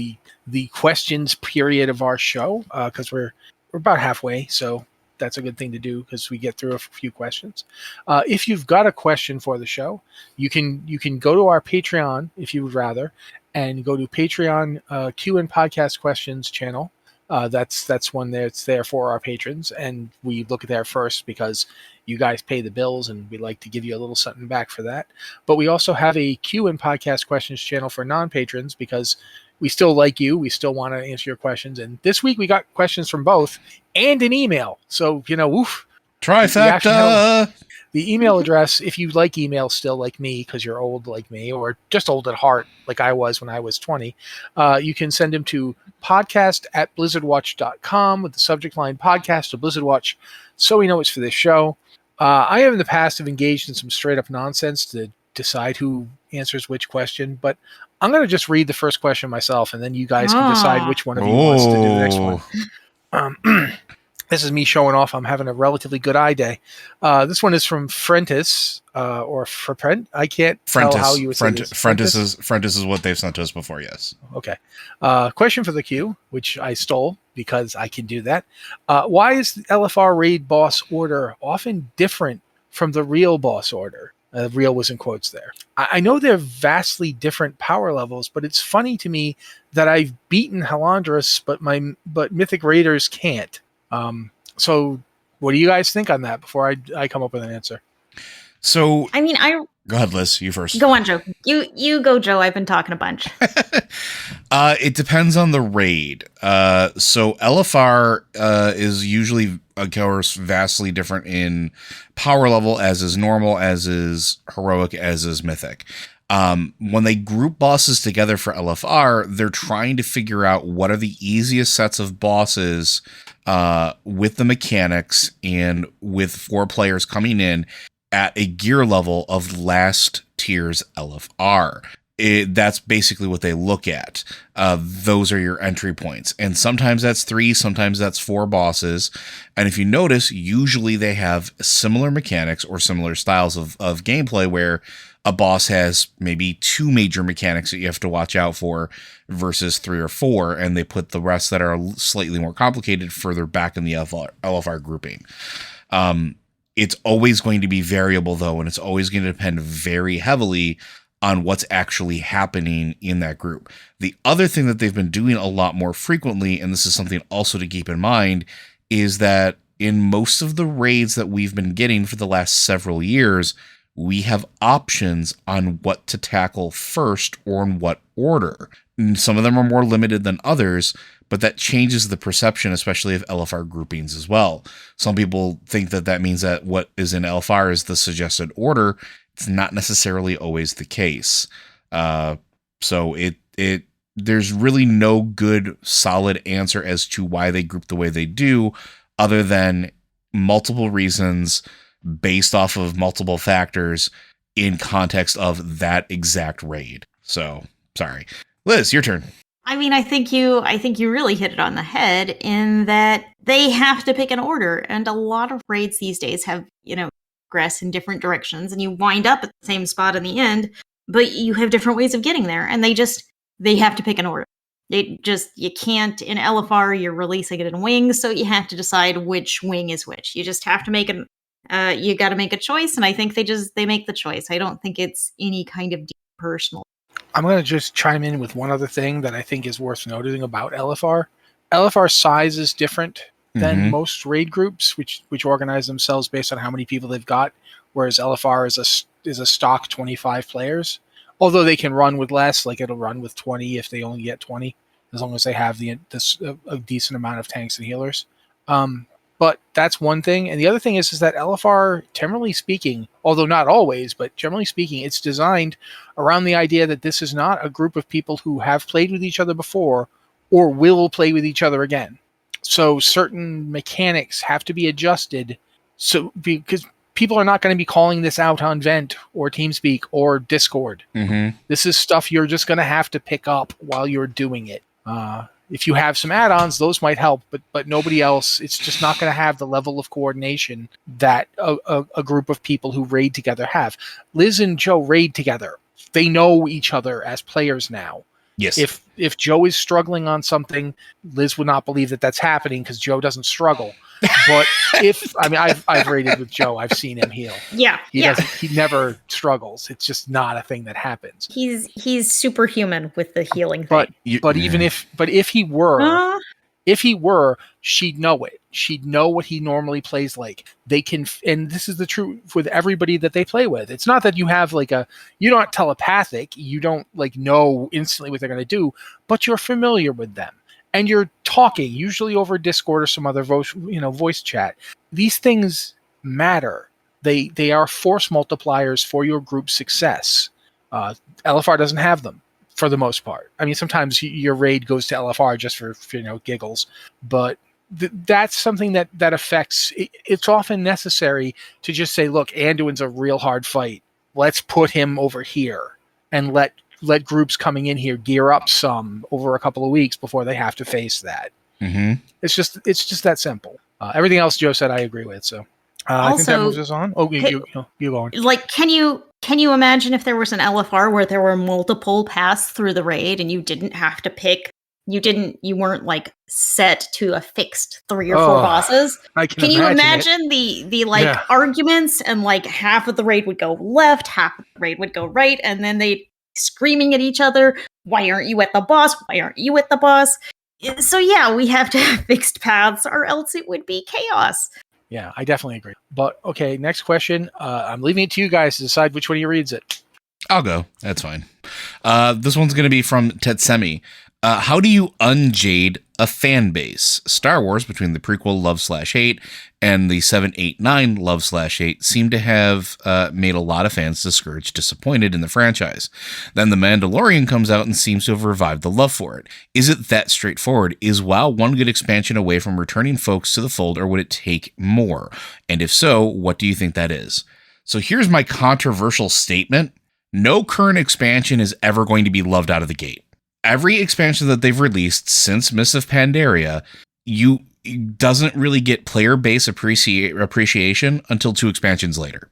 the questions period of our show because we're about halfway. So that's a good thing to do because we get through a few questions. If you've got a question for the show, you can go to our Patreon if you would rather, and go to Patreon Q and Podcast Questions channel. That's one that's there for our patrons, and we look at there first because you guys pay the bills, and we like to give you a little something back for that. But we also have a Q and Podcast Questions channel for non-patrons because we still like you. We still want to answer your questions. And this week we got questions from both and an email. So, oof. Trifecta. The email address, if you like email still like me, because you're old like me, or just old at heart like I was when I was 20, you can send them to podcast@blizzardwatch.com with the subject line podcast to Blizzard Watch, so we know it's for this show. I have in the past have engaged in some straight up nonsense to decide who answers which question, but I'm going to just read the first question myself, and then you guys can decide which one of you wants to do the next one. This is me showing off. I'm having a relatively good eye day. This one is from Frentis, or Frent. I can't tell how you would say this. Frentis is what they've sent to us before, yes. Okay. Question for the queue, which I stole because I can do that. Why is the LFR raid boss order often different from the real boss order? Real was in quotes there. I know they're vastly different power levels, but it's funny to me that I've beaten Halandras, but Mythic Raiders can't. So what do you guys think on that before I come up with an answer? So I mean, go ahead, Liz. You first. Go on, Joe. You go, Joe. I've been talking a bunch. It depends on the raid. So LFR is usually, of course, vastly different in power level, as is normal, as is heroic, as is mythic. When they group bosses together for LFR, they're trying to figure out what are the easiest sets of bosses with the mechanics and with 4 players coming in at a gear level of last tier's LFR. That's basically what they look at. Those are your entry points. And sometimes that's 3, sometimes that's 4 bosses. And if you notice, usually they have similar mechanics or similar styles of gameplay where a boss has maybe 2 major mechanics that you have to watch out for versus 3 or 4, and they put the rest that are slightly more complicated further back in the LFR grouping. It's always going to be variable, though, and it's always going to depend very heavily on what's actually happening in that group. The other thing that they've been doing a lot more frequently, and this is something also to keep in mind, is that in most of the raids that we've been getting for the last several years, we have options on what to tackle first or in what order. And some of them are more limited than others, but that changes the perception, especially of LFR groupings as well. Some people think that means that what is in LFR is the suggested order. It's not necessarily always the case. So there's really no good solid answer as to why they group the way they do, other than multiple reasons based off of multiple factors in context of that exact raid. So, sorry. Liz, your turn. I mean, I think you really hit it on the head in that they have to pick an order, and a lot of raids these days have, progress in different directions, and you wind up at the same spot in the end, but you have different ways of getting there, and they have to pick an order. You can't, in LFR, you're releasing it in wings, so you have to decide which wing is which. You just have to make you got to make a choice, and I think they make the choice. I don't think it's any kind of deep personal. I'm going to just chime in with one other thing that I think is worth noting about LFR. LFR size is different than most raid groups, which organize themselves based on how many people they've got, whereas LFR is a stock 25 players. Although they can run with less, like it'll run with 20 if they only get 20, as long as they have a decent amount of tanks and healers. But that's one thing. And the other thing is that LFR, generally speaking, although not always, but generally speaking, it's designed around the idea that this is not a group of people who have played with each other before or will play with each other again. So certain mechanics have to be adjusted because people are not going to be calling this out on Vent or TeamSpeak or Discord. This is stuff you're just going to have to pick up while you're doing it. If you have some add-ons, those might help, but nobody else. It's just not going to have the level of coordination that a group of people who raid together have. Liz and Joe raid together. They know each other as players now. Yes. If Joe is struggling on something, Liz would not believe that that's happening because Joe doesn't struggle. But I've raided with Joe. I've seen him heal. Yeah, He never struggles. It's just not a thing that happens. He's superhuman with the healing But thing. if he were, she'd know it. She'd know what he normally plays like. They can, and this is the truth with everybody that they play with. It's not that you have you're not telepathic. You don't know instantly what they're going to do, but you're familiar with them. And you're talking, usually over Discord or some other voice chat. These things matter. They are force multipliers for your group's success. LFR doesn't have them for the most part. I mean, sometimes your raid goes to LFR just for giggles, but that's something that affects. It's often necessary to just say, "Look, Anduin's a real hard fight. Let's put him over here and let groups coming in here gear up some over a couple of weeks before they have to face that." Mm-hmm. It's just that simple. Everything else Joe said, I agree with. So I think that moves us on. Oh, you go on. Can you imagine if there was an LFR where there were multiple paths through the raid and you didn't have to pick? You weren't set to a fixed 3 or 4 bosses. Can you imagine the arguments and half of the raid would go left, half of the raid would go right, and then they screaming at each other, "Why aren't you at the boss? Why aren't you at the boss?" So yeah, we have to have fixed paths or else it would be chaos. Yeah, I definitely agree. But okay, next question. I'm leaving it to you guys to decide which one of you reads it. I'll go. That's fine. This one's going to be from Tetsemi. How do you unjade a fan base? Star Wars, between the prequel Love/Hate and the 7, 8, 9 Love/Hate, seem to have made a lot of fans discouraged, disappointed in the franchise. Then The Mandalorian comes out and seems to have revived the love for it. Is it that straightforward? Is WoW one good expansion away from returning folks to the fold, or would it take more? And if so, what do you think that is? So here's my controversial statement. No current expansion is ever going to be loved out of the gate. Every expansion that they've released since Mists of Pandaria, doesn't really get player base appreciation until 2 expansions later.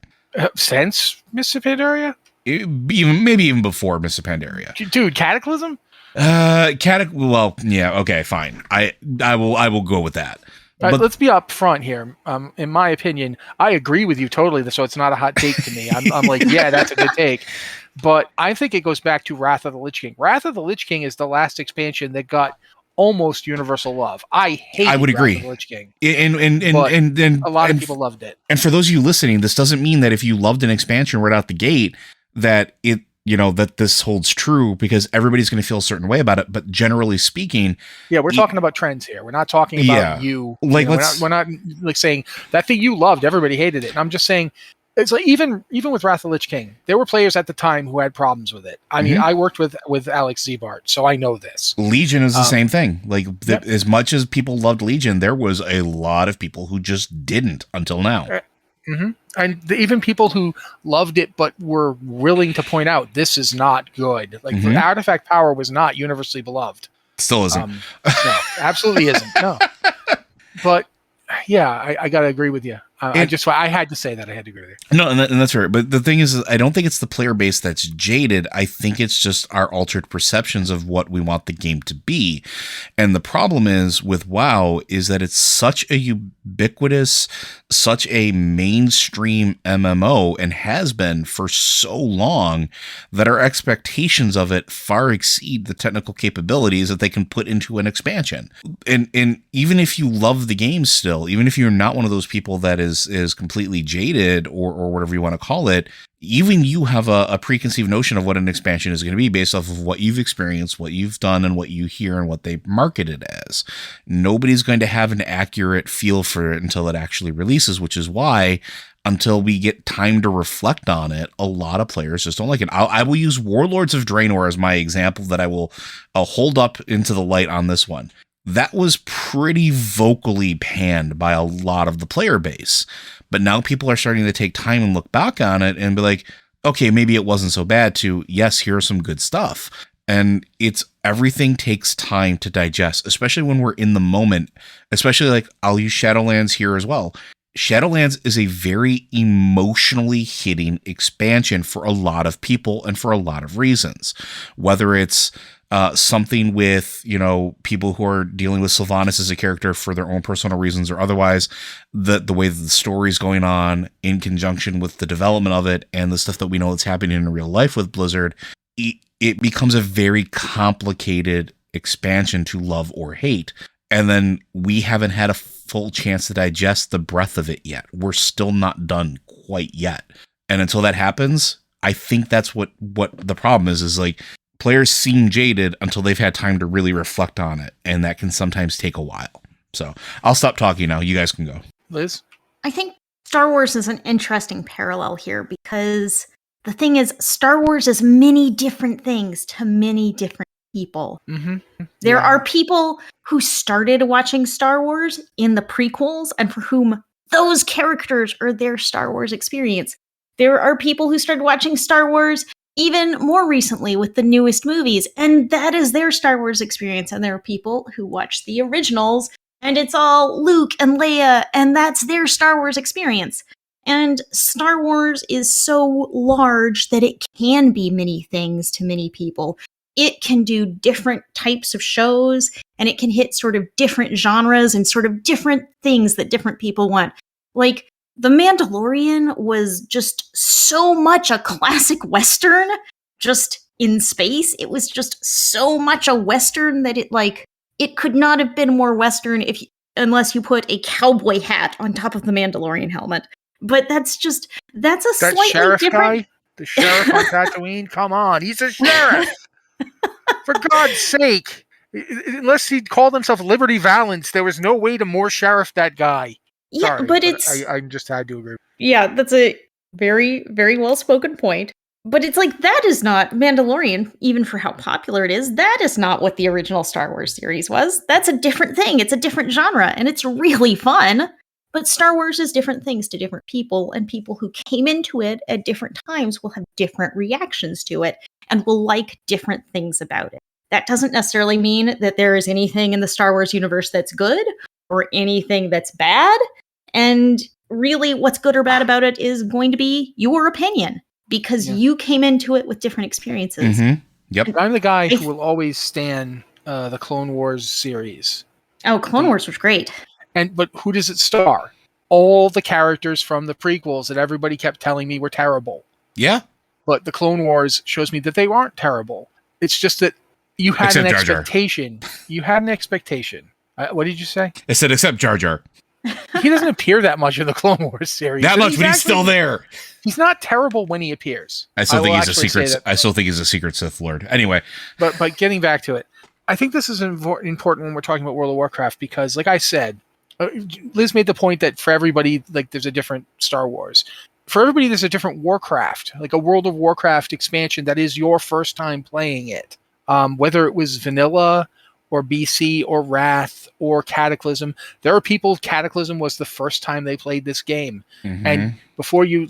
Since Mists of Pandaria? Maybe even before Mists of Pandaria. Dude, Cataclysm? Well, yeah, okay, fine. I will go with that. But let's be up front here. In my opinion, I agree with you totally, so it's not a hot take to me. I'm like, yeah, that's a good take. But I think it goes back to Wrath of the Lich King. Wrath of the Lich King is the last expansion that got almost universal love. I would agree. Wrath of the Lich King. And a lot of people loved it. And for those of you listening, this doesn't mean that if you loved an expansion right out the gate, that it that this holds true, because everybody's going to feel a certain way about it. But generally speaking, yeah, we're talking about trends here. We're not talking about you. We're not saying that thing you loved, everybody hated it. And I'm just saying, it's even with Wrath of the Lich King, there were players at the time who had problems with it. I mean, I worked with Alex Zebart, so I know this. Legion is the same thing. As much as people loved Legion, there was a lot of people who just didn't until now. And even people who loved it but were willing to point out this is not good. The Artifact Power was not universally beloved. Still isn't. No, absolutely isn't. No. But yeah, I gotta agree with you. I had to say that. I had to agree with you. No, and that's right. But the thing is, I don't think it's the player base that's jaded. I think it's just our altered perceptions of what we want the game to be. And the problem is with WoW is that it's such a ubiquitous, such a mainstream MMO, and has been for so long, that our expectations of it far exceed the technical capabilities that they can put into an expansion. And even if you love the game still, even if you're not one of those people that is completely jaded or whatever you want to call it, even you have a preconceived notion of what an expansion is going to be based off of what you've experienced, what you've done, and what you hear and what they market it as. Nobody's going to have an accurate feel for it until it actually releases, which is why, until we get time to reflect on it, a lot of players just don't like it. I will use Warlords of Draenor as my example that I will hold up into the light on this one. That was pretty vocally panned by a lot of the player base. But now people are starting to take time and look back on it and be like, okay, maybe it wasn't so bad, to, yes, here's some good stuff. And everything takes time to digest, especially when we're in the moment, especially like I'll use Shadowlands here as well. Shadowlands is a very emotionally hitting expansion for a lot of people and for a lot of reasons, whether it's something with, people who are dealing with Sylvanas as a character for their own personal reasons or otherwise, the way that the story's going on in conjunction with the development of it and the stuff that we know that's happening in real life with Blizzard, it becomes a very complicated expansion to love or hate. And then we haven't had a full chance to digest the breadth of it yet. We're still not done quite yet. And until that happens, I think that's what the problem is like players seem jaded until they've had time to really reflect on it. And that can sometimes take a while. So I'll stop talking now. You guys can go. Liz? I think Star Wars is an interesting parallel here because the thing is, Star Wars is many different things to many different people. Mm-hmm. There are people who started watching Star Wars in the prequels and for whom those characters are their Star Wars experience. There are people who started watching Star Wars even more recently with the newest movies, and that is their Star Wars experience. And there are people who watch the originals, and it's all Luke and Leia, and that's their Star Wars experience. And Star Wars is so large that it can be many things to many people. It can do different types of shows, and it can hit sort of different genres and sort of different things that different people want. Like, The Mandalorian was just so much a classic Western, just in space. It was just so much a Western that it could not have been more Western unless you put a cowboy hat on top of the Mandalorian helmet. But that's a that slightly sheriff different... guy? The sheriff on Tatooine? Come on, he's a sheriff! For God's sake! Unless he called himself Liberty Valance, there was no way to more sheriff that guy. Yeah, Sorry, but it's... I just had to agree. Yeah, that's a very, very well-spoken point. But it's like, that is not Mandalorian, even for how popular it is. That is not what the original Star Wars series was. That's a different thing. It's a different genre, and it's really fun. But Star Wars is different things to different people, and people who came into it at different times will have different reactions to it and will like different things about it. That doesn't necessarily mean that there is anything in the Star Wars universe that's good or anything that's bad. And really, what's good or bad about it is going to be your opinion because you came into it with different experiences. Mm-hmm. Yep. I'm the guy who will always stand the Clone Wars series. Oh, Clone Wars was great. But who does it star? All the characters from the prequels that everybody kept telling me were terrible. Yeah. But the Clone Wars shows me that they aren't terrible. It's just that you had Except an Jar Jar. expectation. You had an expectation. What did you say? I said, except Jar Jar. He doesn't appear that much in the Clone Wars series. That much, but he's still there. He's not terrible when he appears. I still think he's a secret. I still think he's a secret Sith Lord. Anyway, but getting back to it, I think this is important when we're talking about World of Warcraft because, like I said, Liz made the point that for everybody, like there's a different Star Wars. For everybody, there's a different Warcraft, like a World of Warcraft expansion that is your first time playing it. Whether it was vanilla or BC or Wrath or Cataclysm, there are people, Cataclysm was the first time they played this game. Mm-hmm. And before you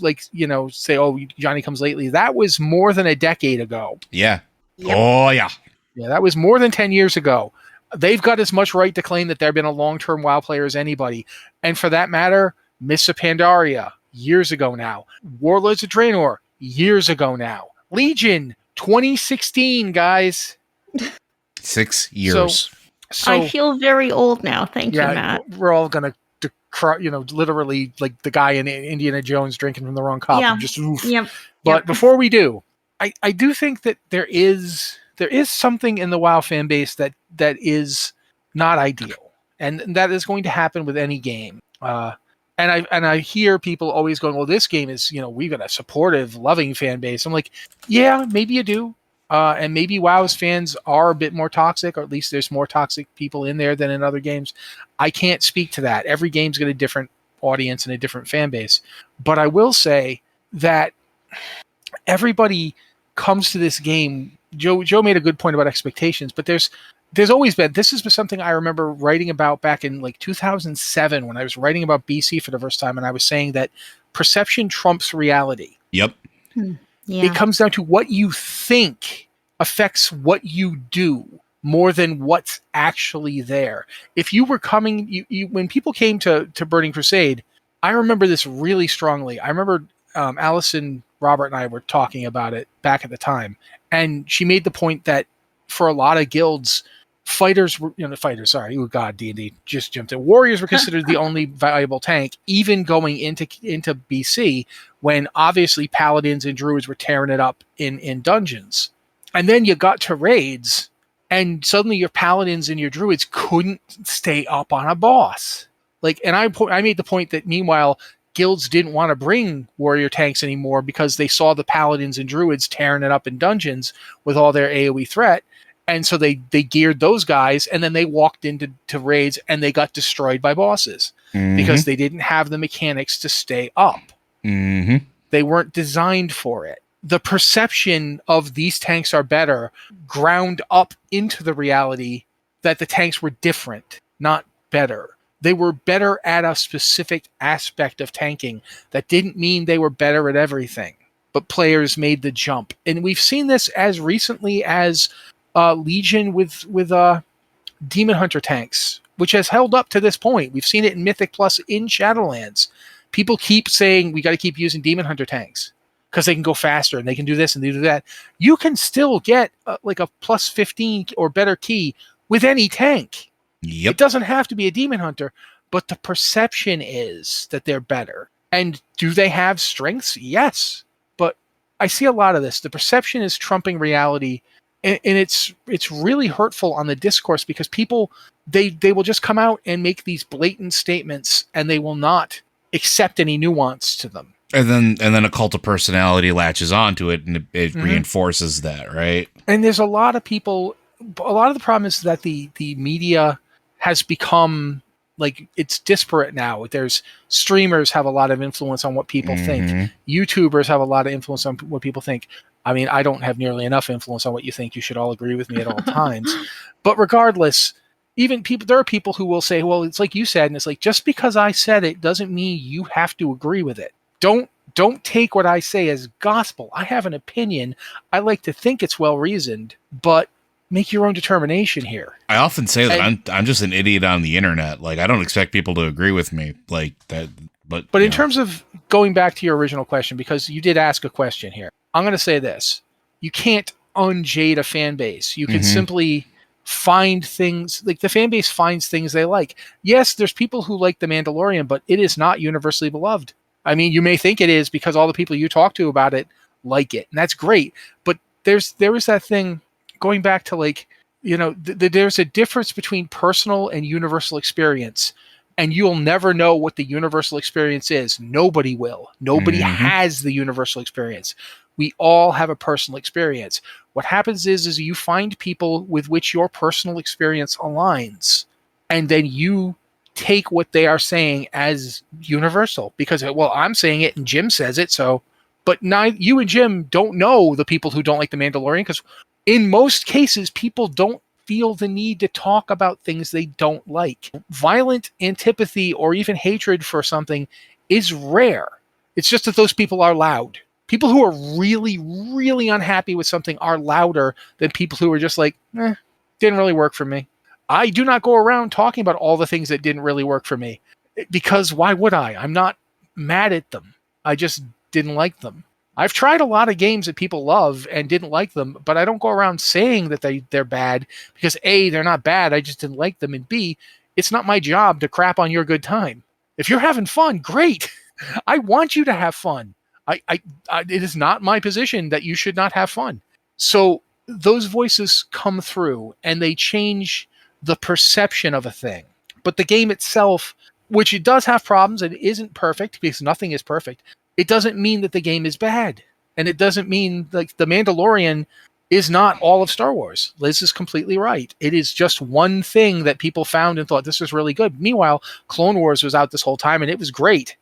say, oh, Johnny Comes Lately, that was more than a decade ago. Yeah. Yep. Oh, yeah. Yeah, that was more than 10 years ago. They've got as much right to claim that they've been a long-term WoW player as anybody. And for that matter, Mists of Pandaria, years ago now. Warlords of Draenor, years ago now. Legion, 2016, guys. 6 years. So I feel very old now. Thank you, Matt. We're all going to literally like the guy in Indiana Jones drinking from the wrong cup. Yeah. Just oof. Yep. But before we do, I do think that there is something in the WoW fan base that is not ideal, and that is going to happen with any game. And I hear people always going, "Well, this game is we've got a supportive, loving fan base." I'm like, yeah, maybe you do, and maybe WoW's fans are a bit more toxic, or at least there's more toxic people in there than in other games. I can't speak to that. Every game's got a different audience and a different fan base, but I will say that everybody comes to this game. Joe made a good point about expectations, but there's always been, this is something I remember writing about back in like 2007 when I was writing about BC for the first time, and I was saying that perception trumps reality. Yep. Yeah. It comes down to what you think affects what you do more than what's actually there. If you were coming, when people came to Burning Crusade, I remember this really strongly. I remember Allison, Robert, and I were talking about it back at the time, and she made the point that for a lot of guilds, D&D just jumped in. Warriors were considered the only viable tank, even going into BC, when obviously paladins and druids were tearing it up in dungeons. And then you got to raids, and suddenly your paladins and your druids couldn't stay up on a boss. And I made the point that meanwhile, guilds didn't want to bring warrior tanks anymore because they saw the paladins and druids tearing it up in dungeons with all their AoE threat. And so they geared those guys, and then they walked into raids and they got destroyed by bosses because they didn't have the mechanics to stay up. They weren't designed for it. The perception of these tanks are better ground up into the reality that the tanks were different, not better. They were better at a specific aspect of tanking. That didn't mean they were better at everything, but players made the jump. And we've seen this as recently as Legion with Demon Hunter tanks, which has held up to this point. We've seen it in Mythic Plus in Shadowlands. People keep saying we got to keep using Demon Hunter tanks because they can go faster and they can do this and they do that. You can still get like a plus 15 or better key with any tank. Yep. It doesn't have to be a Demon Hunter, but the perception is that they're better. And do they have strengths? Yes. But I see a lot of this. The perception is trumping reality, and it's really hurtful on the discourse because people, they will just come out and make these blatant statements and they will not accept any nuance to them. And then a cult of personality latches onto it, and it reinforces that, right? And there's a lot of people. A lot of the problem is that the media has become like it's disparate now. There's streamers have a lot of influence on what people think. YouTubers have a lot of influence on what people think. I mean, I don't have nearly enough influence on what you think. You should all agree with me at all times. But regardless, even people, there are people who will say, well, it's like you said, and it's like, just because I said it doesn't mean you have to agree with it. Don't take what I say as gospel. I have an opinion. I like to think it's well reasoned, but make your own determination here. I often say that I'm just an idiot on the internet. Like, I don't expect people to agree with me like that. But in terms of going back to your original question, because you did ask a question here, I'm going to say this. You can't unjade a fan base. You can simply find things, like the fan base finds things they like. Yes, there's people who like The Mandalorian, but it is not universally beloved. I mean, you may think it is because all the people you talk to about it like it, and that's great. But there is that thing going back to, like, you know, there's a difference between personal and universal experience, and you'll never know what the universal experience is. Nobody will. Nobody has the universal experience. We all have a personal experience. What happens is you find people with which your personal experience aligns, and then you take what they are saying as universal because, well, I'm saying it and Jim says it. So, but now you and Jim don't know the people who don't like The Mandalorian, because in most cases, people don't feel the need to talk about things they don't like. Violent antipathy or even hatred for something is rare. It's just that those people are loud. People who are really, really unhappy with something are louder than people who are just like, didn't really work for me. I do not go around talking about all the things that didn't really work for me, because why would I? I'm not mad at them. I just didn't like them. I've tried a lot of games that people love and didn't like them, but I don't go around saying that they're bad because A, they're not bad, I just didn't like them, and B, it's not my job to crap on your good time. If you're having fun, great. I want you to have fun. It is not my position that you should not have fun. So those voices come through and they change the perception of a thing. But the game itself, which it does have problems and isn't perfect, because nothing is perfect, it doesn't mean that the game is bad. And it doesn't mean, like, The Mandalorian is not all of Star Wars. Liz is completely right. It is just one thing that people found and thought this was really good. Meanwhile, Clone Wars was out this whole time and it was great.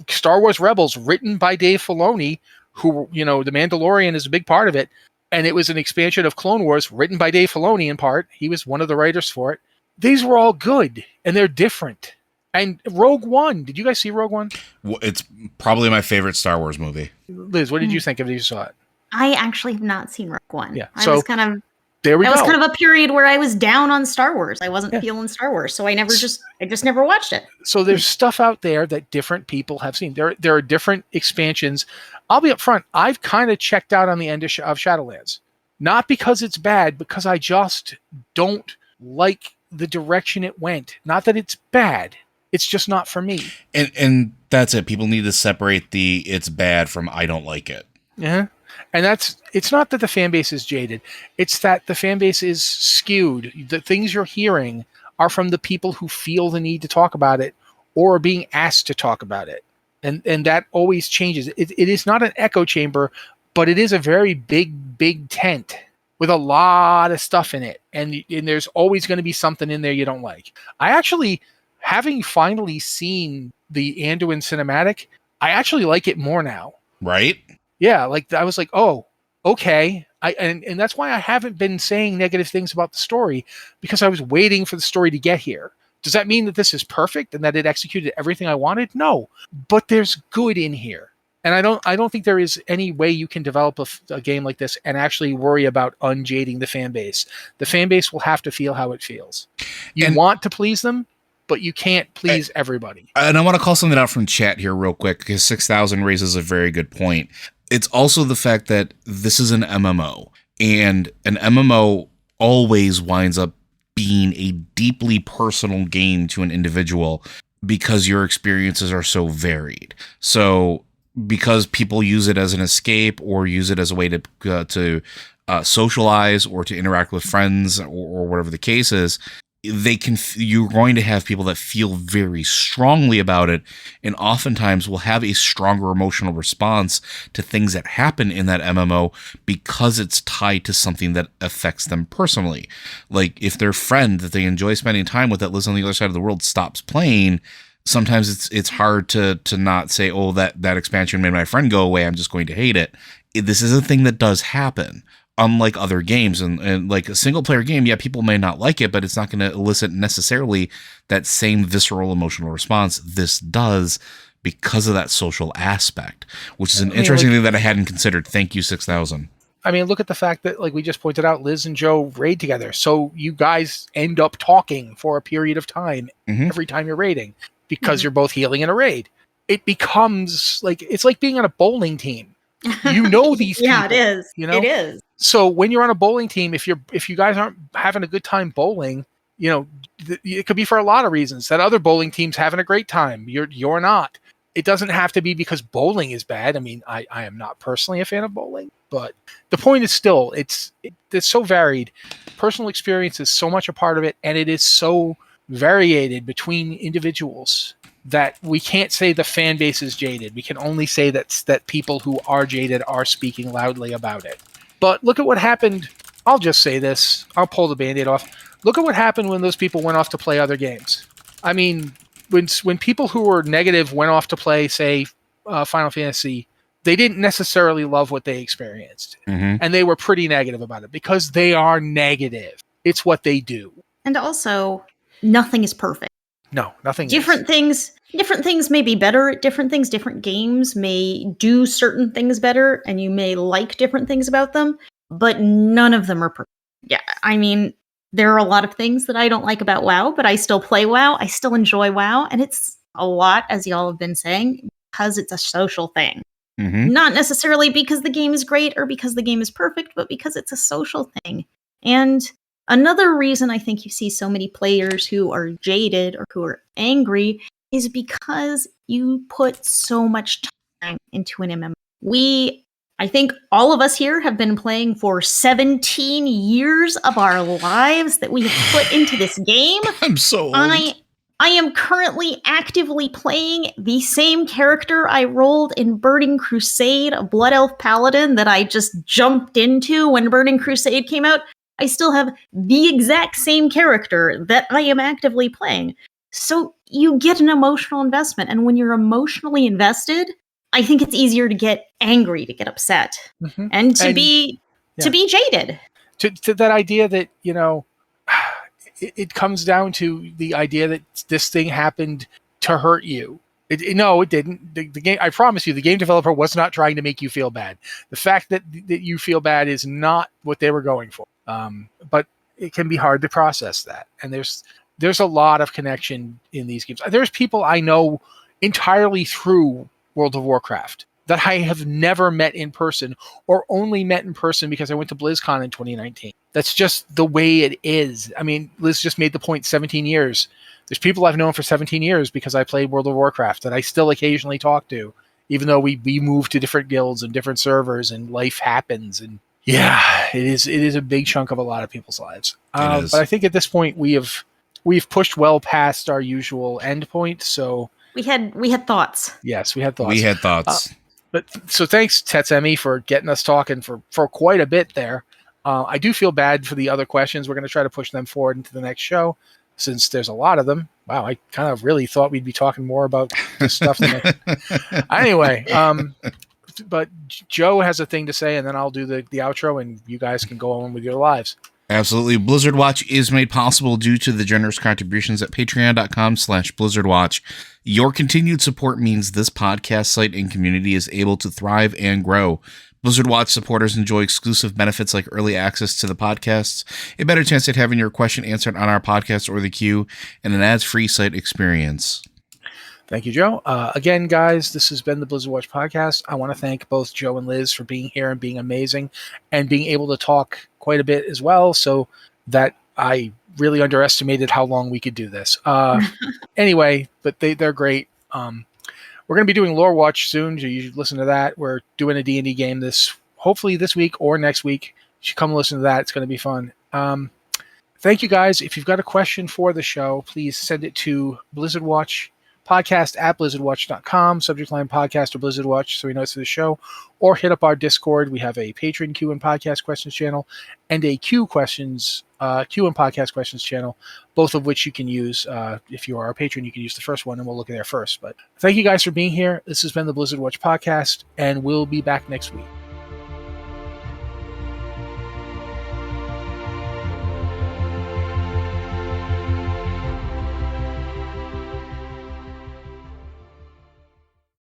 Star Wars Rebels, written by Dave Filoni, who, you know, The Mandalorian is a big part of it. And it was an expansion of Clone Wars, written by Dave Filoni in part. He was one of the writers for it. These were all good, and they're different. And Rogue One, did you guys see Rogue One? Well, it's probably my favorite Star Wars movie. Liz, what did you think of it when you saw it? I actually have not seen Rogue One. Yeah, I so was kind of there we that go. was kind of a period where I was down on Star Wars. I wasn't Yeah. feeling Star Wars, so I just never watched it. So there's stuff out there that different people have seen. There are different expansions. I'll be upfront. I've kind of checked out on the end of Shadowlands, not because it's bad, because I just don't like the direction it went. Not that it's bad. It's just not for me. And that's it. People need to separate the it's bad from I don't like it. Yeah. And it's not that the fan base is jaded. It's that the fan base is skewed. The things you're hearing are from the people who feel the need to talk about it or are being asked to talk about it. And that always changes. It is not an echo chamber, but it is a very big tent with a lot of stuff in it. And there's always going to be something in there you don't like. I actually, having finally seen the Anduin cinematic, I actually like it more now. Right? Yeah, like I was like, oh, okay. And that's why I haven't been saying negative things about the story, because I was waiting for the story to get here. Does that mean that this is perfect and that it executed everything I wanted? No, but there's good in here. And I don't think there is any way you can develop a game like this and actually worry about unjading the fan base. The fan base will have to feel how it feels. You want to please them, but you can't please everybody. And I want to call something out from chat here real quick, because 6,000 raises a very good point. It's also the fact that this is an MMO, and an MMO always winds up being a deeply personal game to an individual because your experiences are so varied. So because people use it as an escape or use it as a way to socialize or to interact with friends or whatever the case is, you're going to have people that feel very strongly about it, and oftentimes will have a stronger emotional response to things that happen in that MMO because it's tied to something that affects them personally. Like if their friend that they enjoy spending time with that lives on the other side of the world stops playing, sometimes it's hard to not say, oh, that expansion made my friend go away, I'm just going to hate it. This is a thing that does happen. Unlike other games, and like a single player game, yeah, people may not like it, but it's not going to elicit necessarily that same visceral emotional response. This does, because of that social aspect, which is an interesting thing that I hadn't considered. Thank you, 6,000. I mean, look at the fact that, like we just pointed out, Liz and Joe raid together. So you guys end up talking for a period of time every time you're raiding because you're both healing in a raid. It becomes like, it's like being on a bowling team. You know these people. Yeah, it is. You know? It is. So when you're on a bowling team, if you guys aren't having a good time bowling, you know, it could be for a lot of reasons. That other bowling team's having a great time. You're not. It doesn't have to be because bowling is bad. I mean, I am not personally a fan of bowling, but the point is still, it's so varied. Personal experience is so much a part of it, and it is so variated between individuals that we can't say the fan base is jaded. We can only say that people who are jaded are speaking loudly about it. But look at what happened. I'll just say this. I'll pull the Band-Aid off. Look at what happened when those people went off to play other games. I mean, when people who were negative went off to play, say, Final Fantasy, they didn't necessarily love what they experienced. And they were pretty negative about it because they are negative. It's what they do. And also, nothing is perfect. No, nothing Different things may be better at different things. Different games may do certain things better, and you may like different things about them, but none of them are perfect. Yeah, I mean, there are a lot of things that I don't like about WoW, but I still play WoW. I still enjoy WoW, and it's a lot, as y'all have been saying, because it's a social thing. Not necessarily because the game is great or because the game is perfect, but because it's a social thing. And another reason I think you see so many players who are jaded or who are angry is because you put so much time into an MMO. I think all of us here have been playing for 17 years of our lives that we have put into this game. I'm so old. I am currently actively playing the same character I rolled in Burning Crusade, a Blood Elf Paladin that I just jumped into when Burning Crusade came out. I still have the exact same character that I am actively playing. So you get an emotional investment. And when you're emotionally invested, I think it's easier to get angry, to get upset, and to be jaded. To that idea that, you know, it comes down to the idea that this thing happened to hurt you. No, it didn't. The game. I promise you, the game developer was not trying to make you feel bad. The fact that you feel bad is not what they were going for. But it can be hard to process that. And there's a lot of connection in these games. There's people I know entirely through World of Warcraft that I have never met in person, or only met in person because I went to BlizzCon in 2019. That's just the way it is. I mean, Liz just made the point, 17 years. There's people I've known for 17 years because I played World of Warcraft that I still occasionally talk to, even though we move to different guilds and different servers and life happens. And yeah, it is a big chunk of a lot of people's lives. But I think at this point we've pushed well past our usual end point. So we had thoughts. Yes, we had thoughts. We had thoughts. But so thanks, Tetsemi, for getting us talking for quite a bit there. I do feel bad for the other questions. We're going to try to push them forward into the next show, since there's a lot of them. Wow, I kind of really thought we'd be talking more about this stuff. Anyway, but Joe has a thing to say, and then I'll do the outro, and you guys can go on with your lives. Absolutely. Blizzard Watch is made possible due to the generous contributions at patreon.com/BlizzardWatch. Your continued support means this podcast site and community is able to thrive and grow. Blizzard Watch supporters enjoy exclusive benefits like early access to the podcasts, a better chance at having your question answered on our podcast or the queue, and an ads-free site experience. Thank you, Joe. Again, guys, this has been the Blizzard Watch podcast. I want to thank both Joe and Liz for being here and being amazing, and being able to talk quite a bit as well, so that I really underestimated how long we could do this. Anyway, but they're great. We're going to be doing Lore Watch soon, so you should listen to that. We're doing a D&D game hopefully this week or next week. You should come listen to that. It's going to be fun. Thank you, guys. If you've got a question for the show, please send it to Blizzard Watch podcast at blizzardwatch.com, subject line podcast or Blizzard Watch, so we know it's for the show, or hit up our Discord. We have a Patreon Q and podcast questions channel and a Q and podcast questions channel, both of which you can use. If you are a patron, you can use the first one, and we'll look at there first. But thank you guys for being here. This has been the Blizzard Watch podcast, and we'll be back next week.